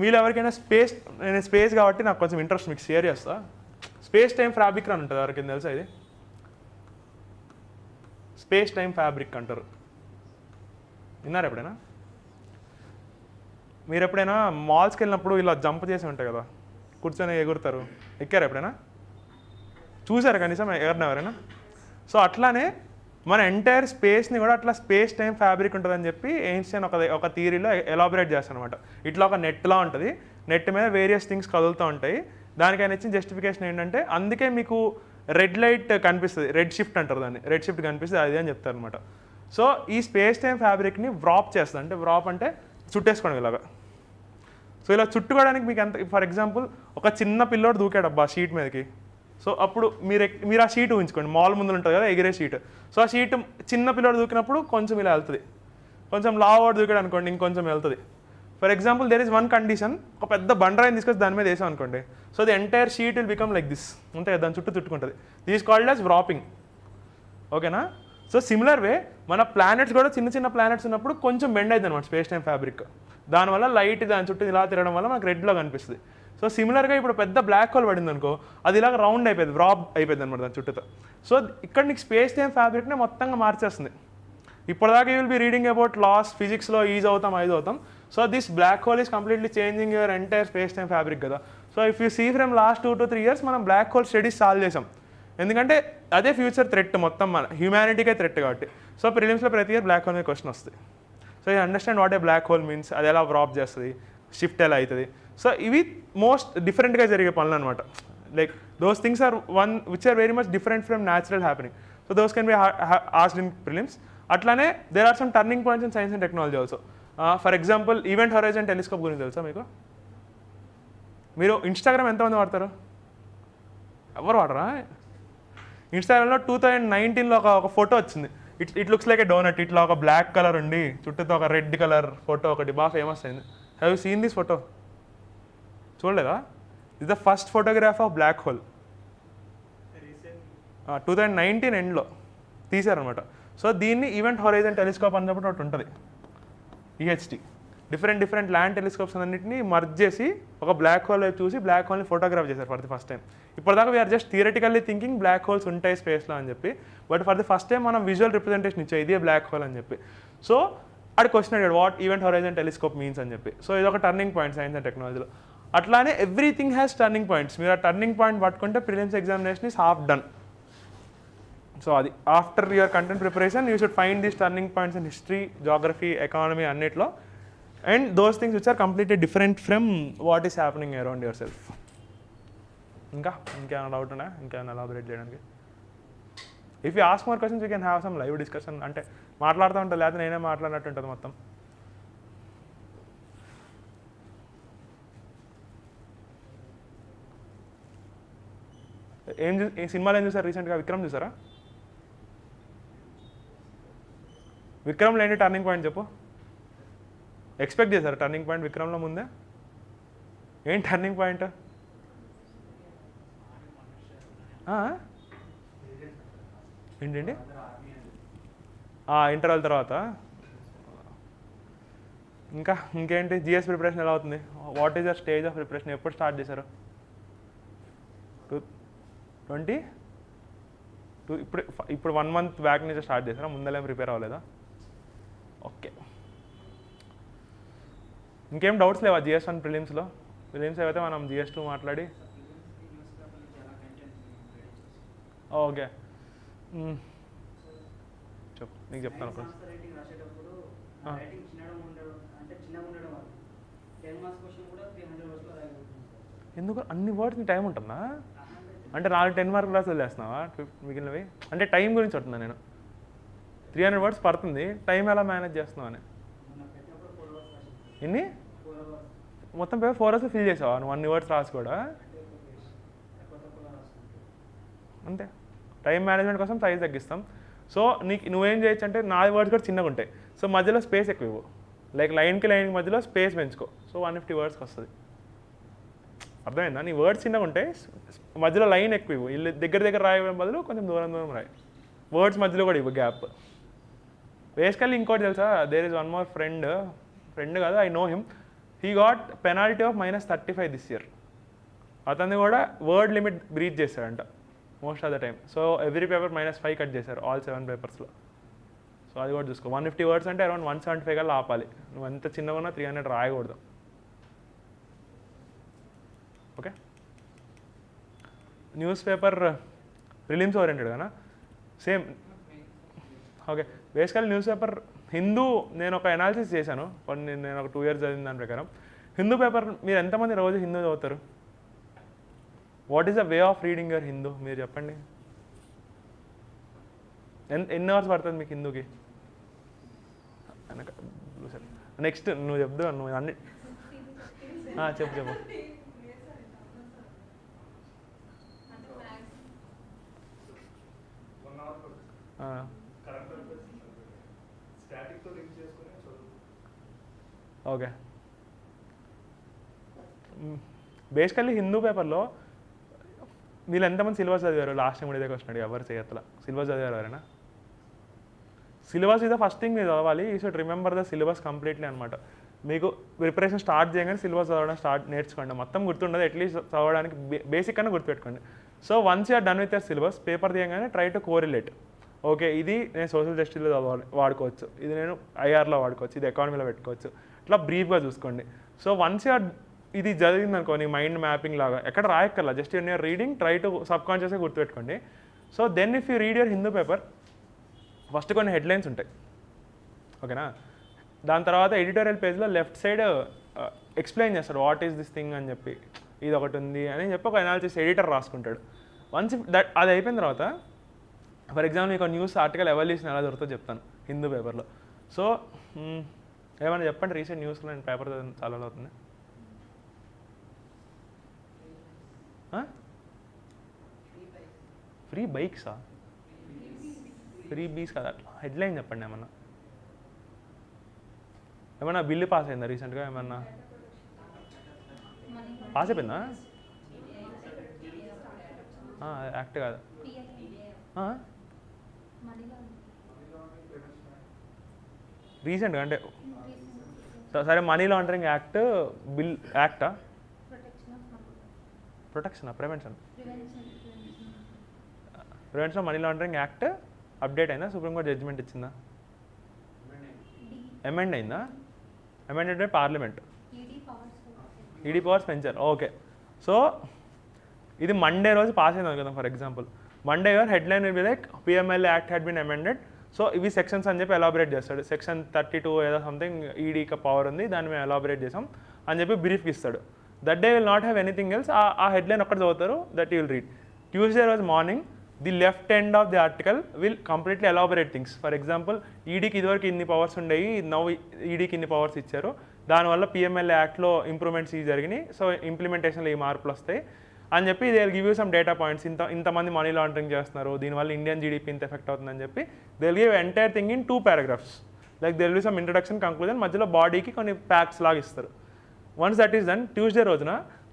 మీరు ఎవరికైనా నేను స్పేస్ కాబట్టి నాకు కొంచెం ఇంట్రెస్ట్ మీకు షేర్ చేస్తా. స్పేస్ టైం ఫ్యాబ్రిక్ అని ఉంటుంది, ఎవరికైనా తెలుసా ఇది? స్పేస్ టైం ఫ్యాబ్రిక్ అంటారు, విన్నారు ఎప్పుడైనా? మీరు ఎప్పుడైనా మాల్స్కి వెళ్ళినప్పుడు ఇలా జంప్ చేసి ఉంటాయి కదా, కూర్చొని ఎగురుతారు, ఎక్కారు ఎప్పుడైనా? చూసారు కనీసం ఎవరైనా? సో అట్లానే మన ఎంటైర్ స్పేస్ని కూడా అట్లా స్పేస్ టైం ఫ్యాబ్రిక్ ఉంటుందని చెప్పి ఎయిన్స్టైన్ ఒక థియరీలో ఎలాబరేట్ చేస్తాను అనమాట. ఇట్లా ఒక నెట్లా ఉంటుంది, నెట్ మీద వేరియస్ థింగ్స్ కదులుతూ ఉంటాయి. దానికి ఆయన ఇచ్చిన జస్టిఫికేషన్ ఏంటంటే, అందుకే మీకు రెడ్ లైట్ కనిపిస్తుంది, రెడ్ షిఫ్ట్ అంటారు దాన్ని, రెడ్ షిఫ్ట్ కనిపిస్తుంది అది అని చెప్తారు అనమాట. సో ఈ స్పేస్ టైం ఫ్యాబ్రిక్ని వ్రాప్ చేస్తుంది. అంటే వ్రాప్ అంటే చుట్టేసుకోవడం ఇలాగా. సో ఇలా చుట్టుకోవడానికి మీకు ఎంత, ఫర్ ఎగ్జాంపుల్ ఒక చిన్న పిల్లోడు దూకాడు అబ్బా షీట్ మీదకి. సో అప్పుడు మీరు ఆ షీట్ ఊహించుకోండి, మాల్ ముందు ఉంటుంది కదా ఎగిరే షీట్. సో ఆ షీట్ చిన్న పిల్లోడు దూకినప్పుడు కొంచెం ఇలా వెళ్తుంది, కొంచెం లావోడు దూకాడు అనుకోండి ఇంకొంచెం వెళ్తుంది. For example there is one condition, ఒక పెద్ద బండరాయిని తీసుకొచ్చి దాని మీద వేసాం అనుకోండి, so the entire sheet will become like this, అంతే కదా, దాని చుట్టూ చుట్టుకుంటుంది. This called as wrapping. ఓకేనా? సో సిమిలర్ వే మన ప్లానెట్స్ కూడా చిన్న చిన్న ప్లానెట్స్ ఉన్నప్పుడు కొంచెం బెండ్ అవుతుంది అనమాట స్పేస్ టైం ఫ్యాబ్రిక్. దానివల్ల లైట్ దాని చుట్టూ ఇలా తిరగడం వల్ల మనకు రెడ్లో కనిపిస్తుంది. సో సిమిలర్గా ఇప్పుడు పెద్ద బ్లాక్ హోల్ పడింది అనుకో, అది ఇలాగ రౌండ్ అయిపోయింది, వ్రాప్ అయిపోయింది అనమాట దాని చుట్టూతో. సో ఇక్కడ నీకు స్పేస్ టైం ఫ్యాబ్రిక్నే మొత్తంగా మార్చేస్తుంది. ఇప్పటిదాకా you will be reading about laws, ఫిజిక్స్లో ఈజ్ అవుతాం ఐజ్ అవుతాం. So this black hole is completely changing your entire space time fabric కదా. So if you see from last 2 to 3 years మనం బ్లాక్ హోల్ స్టడీస్ సాల్వ్ చేసాం. ఎందుకంటే అదే ఫ్యూచర్ థ్రెట్ మొత్తం మన హ్యూమానిటీకే థ్రెట్ కాబట్టి. సో ప్రిలిమ్స్లో ప్రతి ఇయర్ బ్లాక్ హోల్ మీద క్వశ్చన్ వస్తుంది. So you understand what a black hole means, అది ఎలా డ్రాప్ చేస్తుంది, షిఫ్ట్ ఎలా అవుతుంది. సో ఇవి మోస్ట్ డిఫరెంట్గా జరిగే పనులు అనమాట. Like those things are one which are very much different from natural happening. So those can be asked in prelims. అట్లానే there are some turning points in science and technology also. For example event horizon telescope గురించి తెలుసా మీకు? మీరు ఇన్స్టాగ్రామ్ ఎంతమంది వాడతారు? ఎవరు వాడరా? ఇన్స్టాగ్రామ్లో 2019లో ఒక ఫోటో వచ్చింది. It looks like a donut. ఇట్లా ఒక బ్లాక్ కలర్ ఉండి చుట్టూతో ఒక రెడ్ కలర్ ఫోటో ఒకటి బాగా ఫేమస్ అయింది. Have you seen this photo? చూడలేదా? Is the first photograph of black hole. 2019 ఎండ్లో తీశారనమాట. సో దీన్ని ఈవెంట్ హొరైజన్ టెలిస్కోప్ అన్నప్పుడు ఒకటి ఉంటుంది, ఈహెచ్టీ. డిఫరెంట్ ల్యాండ్ టెలిస్కోప్స్ అన్నింటినీ మర్జ్ చేసి ఒక బ్లాక్ హోల్ వైపు చూసి బ్లాక్ హోల్ని ఫోటోగ్రాఫ్ చేశారు ఫర్ ది ఫస్ట్ టైం. ఇప్పటిదాకా we're just theoretically thinking black holes ఉంటాయి స్పేస్లో అని చెప్పి, but for the first time మనం విజువల్ రిప్రజెంటేషన్ ఇచ్చాయి ఇదే బ్లాక్ హోల్ అని చెప్పి. సో అక్కడ క్వశ్చన్ అడిగాడు what event horizon telescope means అని చెప్పి. సో ఇది ఒక టర్నింగ్ పాయింట్ సైన్స్ అండ్ టెక్నాలజీలో. అట్లానే ఎవ్రీథింగ్ హ్యాస్ టర్నింగ్ పాయింట్స్. మీరు ఆ టర్నింగ్ పాయింట్ పట్టుకుంటే prelims examination is half done. So అది after your content preparation you should find these turning points in history, geography, economy అన్నిట్లో. And those things which are completely different from what is happening around yourself. ఇంకేమైనా డౌట్ ఉన్నా? ఇంకేమైనా ఎలాబరేట్ చేయడానికి? If you ask more questions we can have some live discussion. అంటే మాట్లాడుతూ ఉంటుంది, లేకపోతే నేనే మాట్లాడినట్టు ఉంటుంది మొత్తం. ఏ సినిమాలు ఏం చూసారు రీసెంట్గా? విక్రమ్ చూసారా? విక్రమ్లో ఏంటి టర్నింగ్ పాయింట్ చెప్పు? ఎక్స్పెక్ట్ చేశారు టర్నింగ్ పాయింట్ విక్రమ్లో ముందే? ఏంటి టర్నింగ్ పాయింట్? ఏంటండి? ఇంటర్వల్ తర్వాత. ఇంకేంటి జిఎస్ ప్రిపరేషన్ ఎలా అవుతుంది? What is your stage of preparation? ఎప్పుడు స్టార్ట్ చేశారు? 20 ఇప్పుడు 1 month బ్యాక్ నుంచి స్టార్ట్ చేశారా? ముందలేం ప్రిపేర్ అవ్వలేదా? ఓకే. ఇంకేం డౌట్స్ లేవా GS1 ప్రిలిమ్స్లో? ప్రిలిమ్స్ అయితే మనం GS2 మాట్లాడి. ఓకే చెప్పు, నీకు చెప్తాను. ఎందుకు అన్ని వర్డ్స్ టైం ఉంటుందా? అంటే 10 మార్కులు రాసి వదిలేస్తున్నావా మిగిలినవి? అంటే టైం గురించి చెప్తున్నా నేను. 300 words పడుతుంది, టైం ఎలా మేనేజ్ చేస్తున్నావు అని. ఎన్ని? మొత్తం పేపర్ 4 hours ఫిల్ చేసావా నువ్వు? 1 words రాసి కూడా అంతే. టైం మేనేజ్మెంట్ కోసం సైజ్ తగ్గిస్తాం. సో నువ్వేం చేయొచ్చు అంటే 4 words కూడా చిన్నగా ఉంటాయి. సో మధ్యలో స్పేస్ ఎక్కువ ఇవ్వు. లైక్ లైన్కి మధ్యలో స్పేస్ పెంచుకో. సో 150 words వస్తుంది. అర్థమైందా? నీ వర్డ్స్ చిన్నగా ఉంటాయి, మధ్యలో లైన్ ఎక్కువ ఇవ్వు. ఇల్లు దగ్గర రాయడం బదులు కొంచెం దూరం రాయి. వర్డ్స్ మధ్యలో కూడా ఇవ్వు గ్యాప్. బేసికల్లీ ఇంకోటి తెలుసా, there is one more friend కాదు, I know him. He got penalty of -35 this year. అతన్ని కూడా వర్డ్ లిమిట్ బ్రీచ్ చేశాడంట most of the time. So every paper -5 cut చేశారు ఆల్ 7 పేపర్స్లో. సో అది కూడా చూసుకో. 150 words అంటే అరౌండ్ 175 కల్లా ఆపాలి. నువ్వు ఎంత చిన్నగా ఉన్నా 300 రాయకూడదు. Okay. News paper prelims oriented కదా? సేమ్. ఓకే. బేసికల్ న్యూస్ పేపర్ హిందూ నేను ఒక అనాలిసిస్ చేశాను, నేను ఒక 2 years చదివిన దాని ప్రకారం. హిందూ పేపర్ మీరు ఎంతమంది రోజు హిందూ చదువుతారు? What is the way of reading your Hindu మీరు చెప్పండి. ఎన్ని అవర్స్ పడుతుంది మీకు హిందూకి? నెక్స్ట్ నువ్వు చెప్దు, నువ్వు అన్ని చెప్పు. ఓకే. బేసికల్లీ హిందూ పేపర్లో వీళ్ళు ఎంతమంది సిలబస్ చదివారు? లాస్ట్ టైం కూడా ఇదే క్వశ్చన్ అడిగి ఎవరు చేయట్లా. సిలబస్ చదివారు ఎవరైనా? సిలబస్ ఇదే ఫస్ట్ థింగ్ మీరు చదవాలి. You should remember the syllabus completely అనమాట. మీకు ప్రిపరేషన్ స్టార్ట్ చేయగానే సిలబస్ చదవడం నేర్చుకోండి. మొత్తం గుర్తుండదు, అట్లీస్ట్ చదవడానికి బేసిక్ అన్న గుర్తుపెట్టుకోండి. So once you're done with your syllabus, paper తీయగానే ట్రై టు కోరిలేట్. ఓకే ఇది నేను సోషల్ జస్టిస్లో వాడుకోవచ్చు, ఇది నేను ఐఆర్లో వాడుకోవచ్చు, ఇది ఎకానమీలో పెట్టుకోవచ్చు, ఇట్లా బ్రీఫ్గా చూసుకోండి. సో వన్స్ యూఆర్ ఇది జరిగింది అనుకో నీ మైండ్ మ్యాపింగ్ లాగా ఎక్కడ రాయక్కర్లా, just you're reading try to సబ్కాన్షియస్గా గుర్తుపెట్టుకోండి. So then if you read your Hindu paper first కొన్ని హెడ్లైన్స్ ఉంటాయి, ఓకేనా. దాని తర్వాత ఎడిటోరియల్ పేజ్లో లెఫ్ట్ సైడ్ ఎక్స్ప్లెయిన్ చేస్తాడు వాట్ ఈస్ దిస్ థింగ్ అని చెప్పి, ఇది ఒకటి ఉంది అని చెప్పి ఒక అనాలిసిస్ ఎడిటర్ రాసుకుంటాడు. వన్స్ దట్ అది అయిపోయిన తర్వాత ఫర్ ఎగ్జాంపుల్ మీకు న్యూస్ ఆర్టికల్ ఎవల్యూషన్ ఎలా దొరుకుతుందో చెప్తాను హిందూ పేపర్లో. సో ఏమైనా చెప్పండి రీసెంట్ న్యూస్లో నేను పేపర్ చాలా అవుతుంది. ఫ్రీ బైక్సా? ఫ్రీ బీస్ కదా, అట్లా హెడ్లైన్ చెప్పండి. ఏమన్నా బిల్లు పాస్ అయిందా రీసెంట్గా? ఏమన్నా పాస్ అయిపోయిందా? యాక్ట్ కాదు, రీసెంట్గా అంటే సరే మనీ లాండరింగ్ యాక్ట్ బిల్ యాక్టా? Protection prevention money laundering act update అయిందా? సుప్రీంకోర్టు జడ్జిమెంట్ ఇచ్చిందా? అమెండ్ అయిందా? Amended by parliament, ED powers పెంచారు. ఓకే, సో ఇది మండే రోజు పాస్ అయింది కదా. For example Monday your headline will be like PMLA act had been amended. So ఇవి సెక్షన్స్ అని చెప్పి ఎలాబరేట్ చేస్తాడు. సెక్షన్ 32 ఏదో సంథింగ్ ఈడీకి పవర్ ఉంది, దాన్ని మేము ఎలాబరేట్ చేసాం అని చెప్పి బ్రీఫ్కి ఇస్తాడు. That day will not have anything else. ఆ హెడ్లైన్ ఒక్కటి చదువుతారు, that you will read. Tuesday రోజు morning the left end of the article will completely elaborate things. For example ఈడీకి ఇదివరకు ఇన్ని పవర్స్ ఉండేవి, నవ్వు ఈడీకి ఇన్ని పవర్స్ ఇచ్చారు, దానివల్ల పిఎంఎల్ఏ యాక్ట్లో ఇంప్రూవ్మెంట్స్ ఇవి జరిగినాయి, సో ఇంప్లిమెంటేషన్లో ఈ మార్పులు వస్తాయి అని చెప్పి they will give you some data points. ఇంతమంది మనీ లాండరింగ్ చేస్తున్నారు, దీనివల్ల ఇండియన్ జీడీపీ ఇంత ఎఫెక్ట్ అవుతుందని చెప్పి they will give entire thing in 2 paragraphs. Like they will be some introduction, conclusion, మధ్యలో బాడీకి కొన్ని ఫ్యాక్ట్స్ లాగా ఇస్తారు. Once that is done, Tuesday రోజున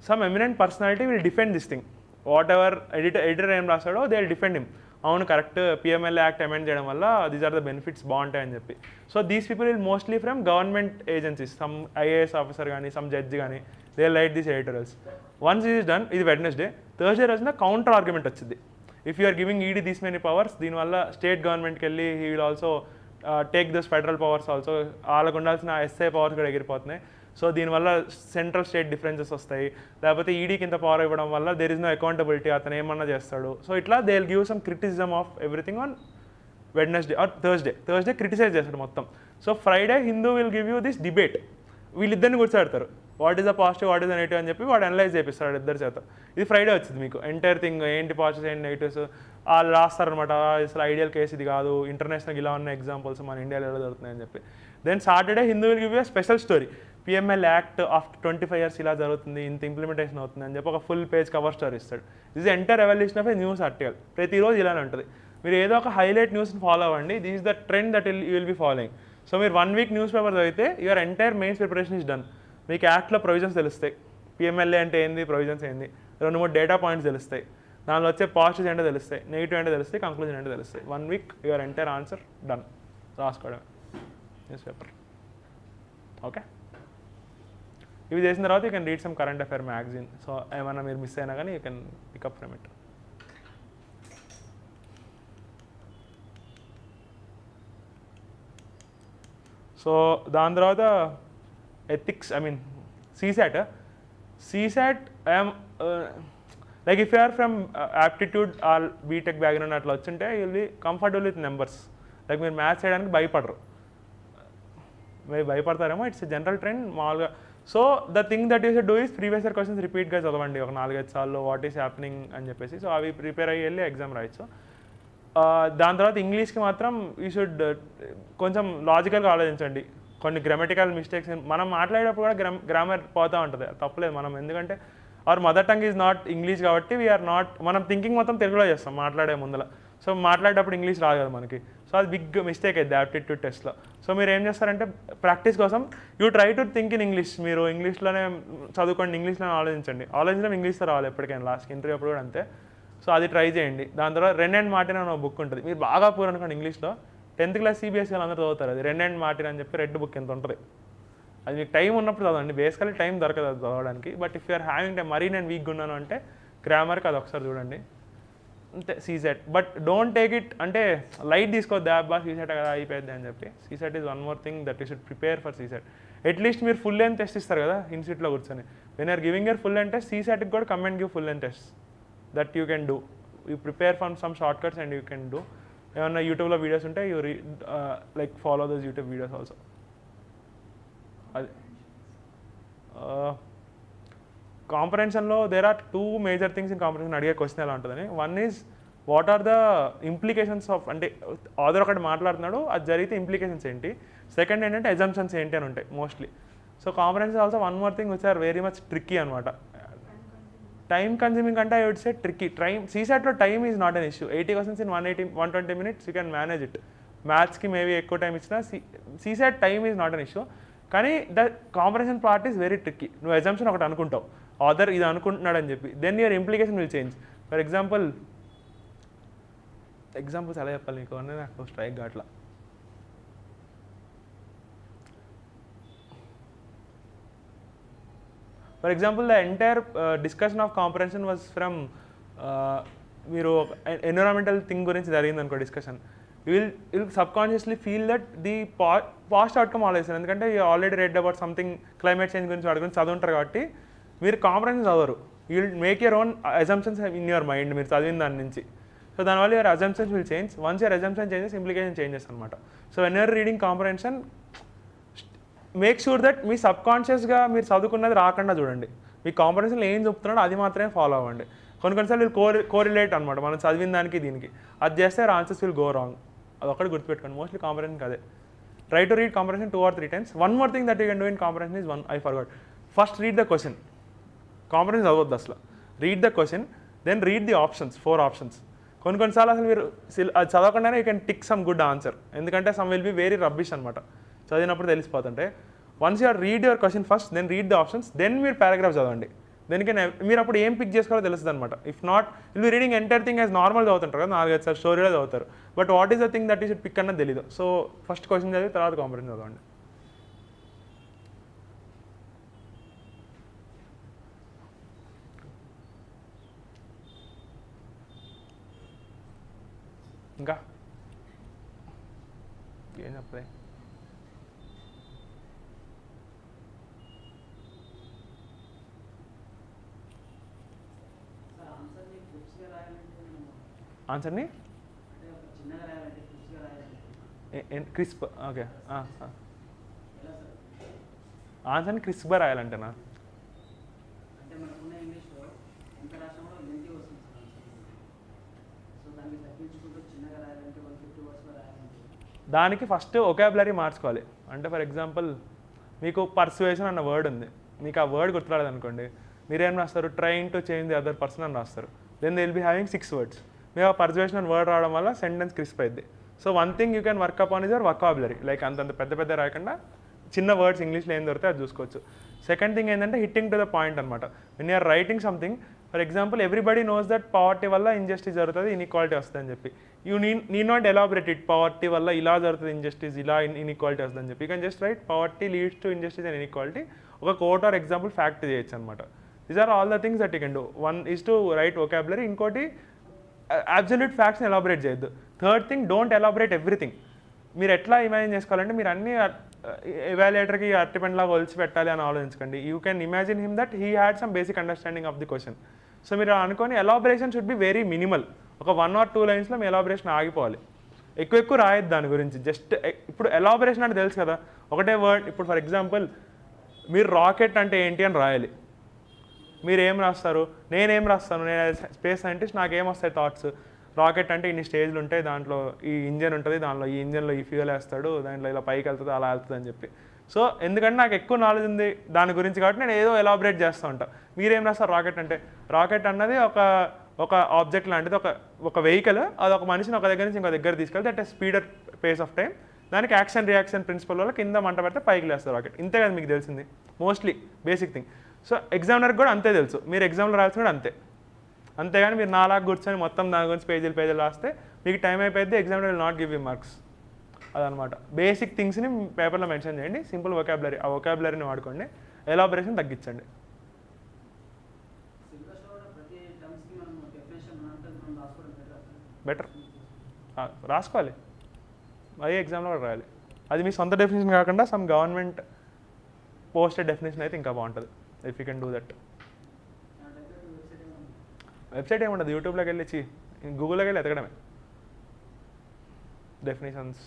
some eminent personality will defend this thing. Whatever editor ఏం రాస్తాడో దే విల్ డిఫెండ్ హిమ్. అవును కరెక్ట్, పిఎంఎల్ఏ యాక్ట్ అమెండ్ చేయడం వల్ల దీస్ ఆర్ ద బెనిఫిట్స్ బాగుంటాయని చెప్పి. So these people will mostly from government agencies, some IAS officer కానీ సమ్ జడ్జి కానీ they write these editorials. Once is done, ఇది వెడ్నెస్డే. థర్స్డే రోజున కౌంటర్ ఆర్గ్యుమెంట్ వచ్చింది. If you are giving ED these many powers, దీనివల్ల స్టేట్ గవర్నమెంట్కి వెళ్ళి he will also take those federal powers also, వాళ్ళకు ఉండాల్సిన ఎస్ఐ పవర్స్ కూడా ఎగిరిపోతున్నాయి. సో దీనివల్ల సెంట్రల్ స్టేట్ డిఫరెన్సెస్ వస్తాయి. లేకపోతే ఈడీకి ఇంత పవర్ ఇవ్వడం వల్ల దేర్ ఇస్ నో అకౌంటబిలిటీ, అతను ఏమన్నా చేస్తాడు. సో ఇట్లా they will give some criticism of everything on Wednesday or Thursday criticise చేస్తాడు మొత్తం. So Friday Hindu will give you this debate. వీళ్ళిద్దరిని కూర్చోడతారు, what is the positive, what is the negative అని చెప్పి వాడు అనలైజ్ చేపిస్తాడు ఇద్దరు చేత. ఇది ఫ్రైడే వచ్చింది మీకు ఎంటైర్ థింగ్, ఏంటి పాజిటివ్స్ ఏంటి నెగిటివ్స్ వాళ్ళు రాస్తారనమాట. అసలు ఐడియల్ కేసు ఇది కాదు, ఇంటర్నేషనల్ ఇలా ఉన్న ఎగ్జాంపుల్స్ మన ఇండియాలో ఎలా జరుగుతున్నాయని చెప్పి. Then Saturday Hindu will give you special story. PML act after 25 years ఇలా జరుగుతుంది, ఇంత ఇంప్లిమెంటేషన్ అవుతుంది అని చెప్పి ఒక ఫుల్ పేజ్ కవర్ స్టోరీ ఇస్తాడు. This entire evolution of A news article. ప్రతిరోజు ఇలానే ఉంటుంది. మీరు ఏదో ఒక హైలైట్ న్యూస్ని ఫాలో అవ్వండి. This is the trend that you will be following. So మీరు 1 week న్యూస్ పేపర్ చదివితే your entire mains preparation is done. మీకు యాక్ట్లో ప్రొవిజన్స్ తెలుస్తాయి, పిఎంఎల్ఏ అంటే ఏంది, ప్రొవిజన్స్ ఏంది, 2-3 డేటా పాయింట్స్ తెలుస్తాయి, దానిలో వచ్చే పాజిటివ్స్ ఏంటో తెలుస్తాయి, నెగిటివ్ ఏంటో తెలుస్తాయి, కంక్లూజన్ ఏంటో తెలుస్తాయి. 1 week your entire answer done. రాసుకోవడమే న్యూస్ పేపర్. ఓకే, ఇవి చేసిన తర్వాత you can read some current affair magazine. So ఏమన్నా మీరు మిస్ అయినా కానీ you can pick up from it. So దాని తర్వాత ethics, I mean CSAT I'm like if you are from aptitude or BTech background అట్లా వచ్చింటే you will be comfortable with numbers. Like మీరు మ్యాథ్స్ చేయడానికి భయపడరు, మీరు భయపడతారేమో, ఇట్స్ జనరల్ ట్రెండ్ మామూలుగా. So the thing that you should do is previous year questions రిపీట్గా చదవండి ఒక 4-5 సార్లు, వాట్ ఈస్ హ్యాపెనింగ్ అని చెప్పేసి. సో అవి ప్రిపేర్ అయ్యి వెళ్ళి ఎగ్జామ్ రాయొచ్చు. దాని తర్వాత ఇంగ్లీష్కి మాత్రం యూ షుడ్ కొంచెం లాజికల్గా ఆలోచించండి. కొన్ని గ్రామటికల్ మిస్టేక్స్ మనం మాట్లాడేటప్పుడు కూడా గ్రామర్ పోతూ ఉంటుంది, తప్పలేదు మనం. ఎందుకంటే our mother tongue is not English కాబట్టి వీఆర్ నాట్, మనం థింకింగ్ మొత్తం తెలుగులో చేస్తాం మాట్లాడే ముందర. సో మాట్లాడేటప్పుడు ఇంగ్లీష్ రాదు కదా మనకి. సో అది బిగ్ మిస్టేక్ అయితే యాప్టిట్యూడ్ టెస్ట్లో. సో మీరు ఏం చేస్తారంటే ప్రాక్టీస్ కోసం you try to think in English. మీరు ఇంగ్లీష్లోనే చదువుకోండి, ఇంగ్లీష్లోనే ఆలోచించడం ఇంగ్లీష్లో రావాలి ఎప్పటికైనా. లాస్ట్ ఇంటర్వ్యూ అప్పుడు కూడా అంతే. సో అది ట్రై చేయండి. దాని తర్వాత రెన్ అండ్ మార్టిన్ అని ఒక బుక్ ఉంటుంది. మీరు బాగా పూర్ అనుకోండి ఇంగ్లీష్లో, 10th class CBSE అందరూ చదువుతారు. అది రెన్ అండ్ మార్టిన్ అని చెప్పి రెడ్ బుక్ ఎంత ఉంటుంది. అది మీకు టైం ఉన్నప్పుడు చదవండి, బేసికలీ టైం దొరకదు అది చదవడానికి. But if you're having time, మరీ నేను వీక్గా ఉన్నాను అంటే గ్రామర్కి అది ఒకసారి చూడండి. అంతే CSAT. But don't take it అంటే లైట్ తీసుకోవద్దు, అబ్బా సీసెట్ కదా అయిపోయింది అని చెప్పి. CSAT is one more thing that you should prepare for CSAT. At least మీరు ఫుల్ లెంత్ టెస్ట్ ఇస్తారు కదా ఇన్స్టిట్యూట్లో కూర్చొని, when are giving your full length test, సీసెట్కి కూడా come and give full length test that you can do. You prepare from some short cuts and you can do. ఏమన్నా యూట్యూబ్లో వీడియోస్ ఉంటే you like follow those YouTube videos also. అది కాంప్రహెన్షన్లో there are 2 major things in comprehension. అడిగే క్వశ్చన్ ఎలా ఉంటుందని, one is what are the implications of, అంటే ఆథర్ ఒకటి మాట్లాడుతున్నాడు అది జరిగితే ఇంప్లికేషన్స్ ఏంటి, సెకండ్ ఏంటంటే అజంప్షన్స్ ఏంటి అని ఉంటాయి mostly. So comprehension also one more thing which are very much tricky అనమాట. టైం కన్జ్యూమింగ్ అంటే ఐ వుడ్ సే ట్రిక్కీ. సీసెట్లో time is not an issue. 80 questions in 120 minutes you can manage it. మ్యాథ్స్కి మేబీ ఎక్కువ టైం ఇచ్చినా CSAT time is not an issue. కానీ the comprehension part is very tricky. నువ్వు అజంప్షన్ ఒకటి అనుకుంటావు, ఆథర్ ఇది అనుకుంటున్నాడు అని చెప్పి, then your implication will change. For examples ఎలా చెప్పాలి నీకు అనేది నాకు స్ట్రైక్ అట్లా. For example the entire discussion of comprehension was from, మీరు ఎన్విరాన్మెంటల్ థింగ్ గురించి జరిగింది అనుకో discussion, will subconsciously feel that the past outcome always. ఎందుకంటే you already read about something climate change గురించి వాటి గురించి చదువుంటారు కాబట్టి మీరు కాంప్రహెన్షన్ చదవరు. You will make your own assumptions in your mind మీరు చదివిన దాని నుంచి. సో దానివల్ల your assumptions will change. Once your assumption changes implication changes అనమాట. So when you're reading comprehension make sure that మీ సబ్కాన్షియస్గా మీరు చదువుకున్నది రాకుండా చూడండి. మీ కాంప్రహెన్షన్లో ఏం చెప్తున్నాడో అది మాత్రమే ఫాలో అవ్వండి. కొన్నిసార్లు వీళ్ళు కోరిలేట్ అనమాట మనం చదివిన దానికి దీనికి, అది చేస్తే ఆన్సర్స్ విల్ గో రాంగ్. అదొక్కటి గుర్తుపెట్టుకోండి. మోస్ట్లీ కాంప్రహెన్షన్ అదే. Try to read comprehension 2 or 3 times. One more thing that you can do in comprehension is I forgot. First read the question. Comprehension చదవద్దు అసలు. Read the question, then read the options, 4 options. కొన్నిసార్లు అసలు మీరు అది చదవకుండానే you can tick some good answer, ఎందుకంటే some will be very rubbish అనమాట చదివినప్పుడు తెలిసిపోతుంటే. Once you are read your question first, then read the options, then మీరు పారాగ్రాఫ్ చదవండి. దానికి మీరు అప్పుడు ఏం పిక్ చేసుకోవాలో తెలుస్తుంది అనమాట. If not will be reading entire thing as normal చదువుతుంటారు కదా, 4-5 సార్లు స్టోరీలో చదువుతారు. But what is the thing that you should pick అన్నది తెలీదు. సో ఫస్ట్ క్వశ్చన్ చదివి తర్వాత కాంప్రహెన్షన్ చదవండి. ఇంకా ఏం చెప్పలే. ఆన్సర్ని క్రిస్ప్, ఓకే ఆన్సర్ని క్రిస్ప్గా రాయాలంటేనా? దానికి ఫస్ట్ ఒకాబులరీ మార్చుకోవాలి. అంటే ఫర్ ఎగ్జాంపుల్ మీకు పర్సువేషన్ అన్న వర్డ్ ఉంది, మీకు ఆ వర్డ్ గుర్తురాలేదు అనుకోండి, మీరేం రాస్తారు, trying to change the other person అని రాస్తారు. Then they will be having 6 words. మీకు ఆ పర్సువేషన్ అని వర్డ్ రావడం వల్ల సెంటెన్స్ క్రిస్ప్ అయింది. So one thing you can work up on is your vocabulary. Like అంతంత పెద్ద రాయకుండా చిన్న వర్డ్స్ ఇంగ్లీష్లో ఏం దొరికితే అది చూసుకోవచ్చు. సెకండ్ థింగ్ ఏంటంటే హిట్టింగ్ టు ద పాయింట్ అనమాట. When you're writing something, for example everybody knows that poverty వల్ల ఇంజస్టిస్ జరుగుతుంది, ఇన్ఈక్వాలిటీ వస్తుంది అని చెప్పి, you need not elaborate it. Poverty వల్ల ఇలా జరుగుతుంది ఇంజస్టిస్, ఇలా ఇన్ఈక్వాలిటీ వస్తుంది అని చెప్పి you can just write poverty leads to injustice and inequality. ఒక కోట్ ఆర్ ఎగ్జాంపుల్ ఫ్యాక్ట్ చేయొచ్చు అనమాట. These are all the things that you can do. One is to write vocabulary, ఇంకోటి అబ్సల్యూట్ ఫ్యాక్ట్స్ని ఎలాబరేట్ చేయొద్దు. Third thing, don't elaborate everything. మీరు ఎట్లా ఇమాజిన్ చేసుకోవాలంటే మీరు అన్ని ఎవాల్యుయేటర్కి అట్టిపెండ్లాగా ఒలిచి పెట్టాలి అని ఆలోచించకండి. You can imagine him that he had some basic understanding of the question. So మీరు అనుకొని elaboration should be very minimal. ఒక 1 or 2 lines మీ ఎలాబరేషన్ ఆగిపోవాలి. ఎక్కువ రాయొద్దు దాని గురించి. జస్ట్ ఇప్పుడు ఎలాబరేషన్ అంటే తెలుసు కదా, ఒకటే వర్డ్. ఇప్పుడు ఫర్ ఎగ్జాంపుల్ మీరు రాకెట్ అంటే ఏంటి అని రాయాలి. మీరు ఏం రాస్తారు, నేనేం రాస్తాను, నేను స్పేస్ సైంటిస్ట్, నాకేం వస్తాయి థాట్స్. రాకెట్ అంటే ఇన్ని స్టేజ్లు ఉంటాయి, దాంట్లో ఈ ఇంజన్ ఉంటుంది, దాంట్లో ఈ ఇంజన్లో ఈ ఫ్యూయల్ వేస్తాడు, దాంట్లో ఇలా పైకి వెళ్తుంది, అలా వెళ్తుంది అని చెప్పి. సో ఎందుకంటే నాకు ఎక్కువ నాలెడ్జ్ ఉంది దాని గురించి కాబట్టి నేను ఏదో ఎలాబరేట్ చేస్తూ ఉంటాను. మీరేం రాస్తారు, రాకెట్ అంటే రాకెట్ అన్నది ఒక ఆబ్జెక్ట్ లాంటిది, ఒక వెహికల్. అది ఒక మనిషిని ఒక దగ్గర నుంచి ఇంకో దగ్గర తీసుకెళ్తే at speeder pace of time. దానికి యాక్షన్ రియాక్షన్ ప్రిన్సిపల్ వల్ల కింద మంట పెడితే పైకి లేస్తారు రాకెట్. ఇంతే కదా మీకు తెలిసింది మోస్ట్లీ బేసిక్ థింగ్. సో ఎగ్జామినర్కి కూడా అంతే తెలుసు, మీరు ఎగ్జామ్లో రాయాల్సి కూడా అంతే. అంతేగాని మీరు నాలాగా కూర్చొని మొత్తం దాని గురించి పేజీలు రాస్తే మీకు టైం అయిపోయింది, examiner will not give you marks. అదనమాట బేసిక్ థింగ్స్ని పేపర్లో మెన్షన్ చేయండి. సింపుల్ వొకాబులరీ, ఆ వొకాబులరీని వాడుకోండి. ఎలాబరేషన్ తగ్గించండి. బెటర్ రాసుకోవాలి, అయ్యే ఎగ్జామ్లో కూడా రాయాలి. అది మీ సొంత డెఫినేషన్ కాకుండా సమ్ గవర్నమెంట్ పోస్టెడ్ డెఫినేషన్ అయితే ఇంకా బాగుంటుంది if you can do that. Website ఏముండదు, యూట్యూబ్లోకి వెళ్ళి గూగుల్లోకి వెళ్ళి ఎతకడమే డెఫినేషన్స్.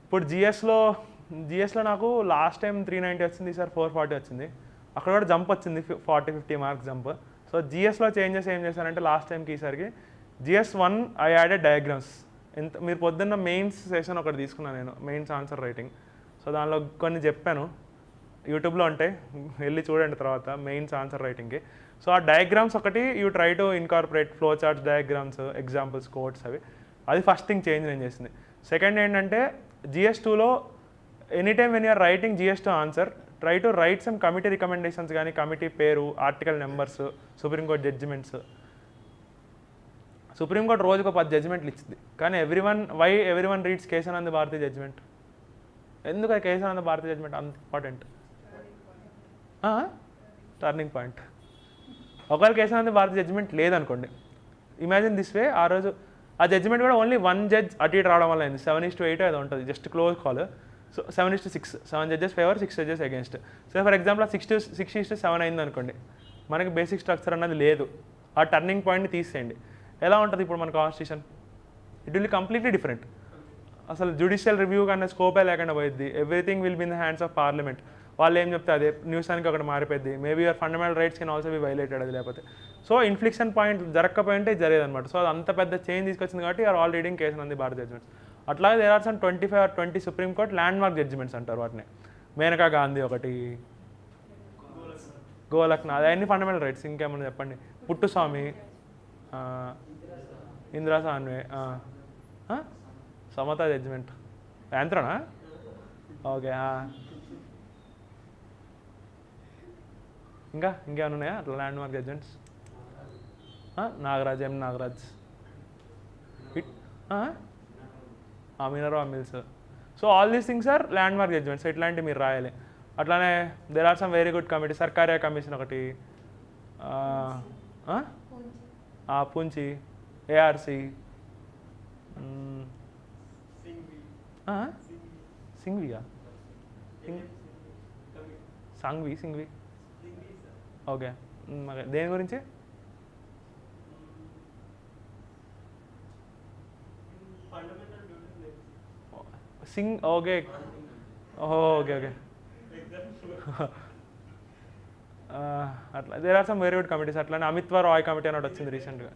ఇప్పుడు జిఎస్లో నాకు లాస్ట్ టైం 390 వచ్చింది, ఈసారి 440 వచ్చింది. అక్కడ కూడా జంప్ వచ్చింది, 40-50 మార్క్స్ జంప్. సో జిఎస్లో చేంజెస్ ఏం చేశానంటే లాస్ట్ టైంకి ఈసారికి GS1 ఐ యాడెడ్ డయాగ్రామ్స్. మీరు పొద్దున్న మెయిన్స్ సెషన్ ఒకటి తీసుకున్నాను నేను, మెయిన్స్ ఆన్సర్ రైటింగ్. సో దానిలో కొన్ని చెప్పాను, యూట్యూబ్లో ఉంటాయి, వెళ్ళి చూడండి తర్వాత మెయిన్స్ ఆన్సర్ రైటింగ్కి. సో ఆ డయాగ్రామ్స్ ఒకటి you try to incorporate, flow charts, diagrams, examples, codes అవి. అది ఫస్ట్ థింగ్ చేంజ్ నేను చేసింది. సెకండ్ ఏంటంటే GS2లో any time when you're writing GS2 answer, try to write some committee recommendations కానీ, కమిటీ పేరు, article numbers, supreme court judgements. Supreme court రోజుకు 10 జడ్జిమెంట్లు ఇచ్చింది, కానీ everyone reads Kesavananda Bharati judgement. ఎందుకు ఆ కేశానంద భారతి జడ్జిమెంట్ అంత ఇంపార్టెంట్? Turning point. ఒకవేళ కేశానంద భారతి జడ్జిమెంట్ లేదనుకోండి, ఇమాజిన్ దిస్ వే, ఆ రోజు ఆ జడ్జిమెంట్ కూడా ఓన్లీ 1 జడ్జ్ అటు ఇటు రావడం వల్ల అయింది. 7:8 అది ఉంటుంది, just close call. So 7:6, 7 judges favour, 6 judges against. So for example 6:7 అయింది అనుకోండి, మనకి బేసిక్ స్ట్రక్చర్ అన్నది లేదు. ఆ టర్నింగ్ పాయింట్ని తీసేయండి, ఎలా ఉంటుంది ఇప్పుడు మన constitution? It will be completely different. అసలు జ్యుడిషియల్ రివ్యూ కన్నా స్కోపే లేకుండా పోయిద్ది. Everything will be in the hands of parliament. వాళ్ళు ఏం చెప్తే అదే న్యూసానికి ఒకటి మారిపోద్ది. Maybe your fundamental rights can also be violated అది లేకపోతే. సో ఇన్ఫ్లిక్షన్ పాయింట్ జరగకపోయింటే జరిగేది అనమాట. సో అది అంత పెద్ద చేంజ్ తీసుకొచ్చింది కాబట్టి you're all reading Kesavananda Bharati judgements. అట్లాగే there are some 25 or 20 supreme court landmark judgements అంటారు వాటిని. మేనకా గాంధీ ఒకటి, గోలక్నాథ్, అవన్నీ ఫండమెంటల్ రైట్స్. ఇంకేమన్నా చెప్పండి, పుట్టుస్వామి, ఇందిరా సాన్వే, సమతా జడ్జిమెంట్, యాంత్రనా, ఓకే. ఇంకేమైనా ఉన్నాయా అట్లా landmark judgements? Nagaraj, Nagaraj, Minerva Mills. So all these things are landmark judgements. ఇట్లాంటివి మీరు రాయాలి. అట్లానే there are some very good committee, Sarkaria commission ఒకటి, పూంచి, ఏఆర్సి, సింఘ్వియా, సింఘ్వి, ఓకే. దేని గురించి? Okay okay. అట్లా there are some very good committees. అట్లానే అమిత్వా రాయ్ కమిటీ అని వచ్చింది రీసెంట్గా,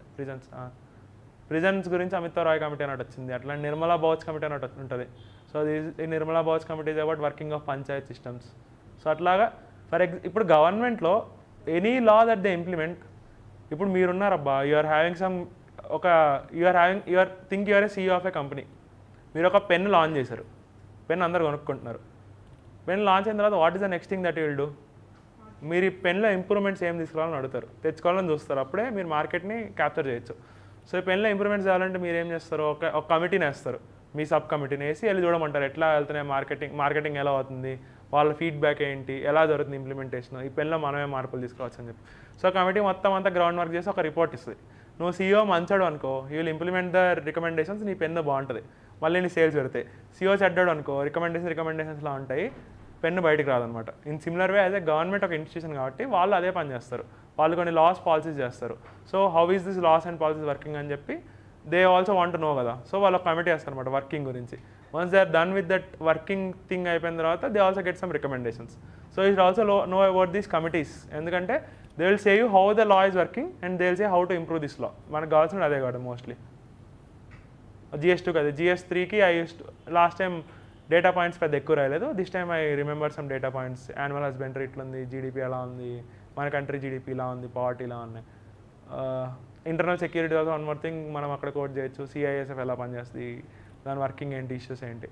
ప్రిజన్స్ గురించి అమిత్వా రాయ్ కమిటీ అని వచ్చింది. అట్లా నిర్మలా బౌచ్ కమిటీ అని ఉంటుంది. సో ఈ Nirmala Buch committee is about working of panchayat systems. So అట్లాగా ఇప్పుడు గవర్నమెంట్లో any law that they implement, ఇప్పుడు మీరున్నారబ్బా, you're having some you're a CEO of a company. మీరు ఒక పెన్ లాంచ్ చేశారు, పెన్ అందరు కొనుక్కుంటున్నారు. పెన్ లాంచ్ అయిన తర్వాత what is the next thing that you will do? మీరు ఈ పెన్లో ఇంప్రూవ్మెంట్స్ ఏం తీసుకురావాలని అడుగుతారు, తెచ్చుకోవాలని చూస్తారు. అప్పుడే మీరు మార్కెట్ని క్యాప్చర్ చేయొచ్చు. సో ఈ పెన్లో ఇంప్రూవ్మెంట్స్ చేయాలంటే మీరు ఏం చేస్తారు? ఒక కమిటీని వేస్తారు, మీ సబ్ కమిటీని వేసి వెళ్ళి చూడమంటారు ఎట్లా వెళ్తున్నాయి మార్కెటింగ్ ఎలా అవుతుంది, వాళ్ళ ఫీడ్బ్యాక్ ఏంటి, ఎలా జరుగుతుంది ఇంప్లిమెంటేషన్, ఈ పెన్లో మనమే మార్పులు తీసుకోవచ్చు అని చెప్పి. సో కమిటీ మొత్తం అంతా గ్రౌండ్ వర్క్ చేసి ఒక రిపోర్ట్ ఇస్తుంది. నువ్వు CEO మంచాడు అనుకో, you will implement the recommendations, నీ పెన్ను బాగుంటుంది, మళ్ళీ నీ సేల్స్ పెడతాయి. CEO చెడ్డాడు అనుకో, రికమెండేషన్స్లా ఉంటాయి, పెన్ను బయటకు రాదనమాట. In similar way as a government ఒక ఇన్స్టిట్యూషన్ కాబట్టి వాళ్ళు అదే పని చేస్తారు. వాళ్ళు కొన్ని పాలసీస్ చేస్తారు. So how is this laws and policies working అని చెప్పి they also want to know కదా. సో వాళ్ళు ఒక కమిటీ వేస్తారు అనమాట వర్కింగ్ గురించి. Once they are done with that working thing అయిపోయిన తర్వాత they also get some recommendations. So you should also know about these committees, ఎందుకంటే they will say you how the law is working and they will say how to improve this law. మనకు కావాల్సిన అదే కాదు మోస్ట్లీ. GS2 కదా, GS3కి లాస్ట్ టైం డేటా పాయింట్స్ పెద్ద ఎక్కువ రాయలేదు. This time I remember some data points. Annual husbandry ఇట్లా ఉంది, GDP ఎలా ఉంది, మన కంట్రీ GDP ఇలా ఉంది, పావర్టీ ఇలా ఉన్నాయి. Internal security also one more thing మనం అక్కడ కోడ్ చేయొచ్చు. CISF ఎలా పనిచేస్తుంది, దాని వర్కింగ్ ఏంటి, ఇష్యూస్ ఏంటి.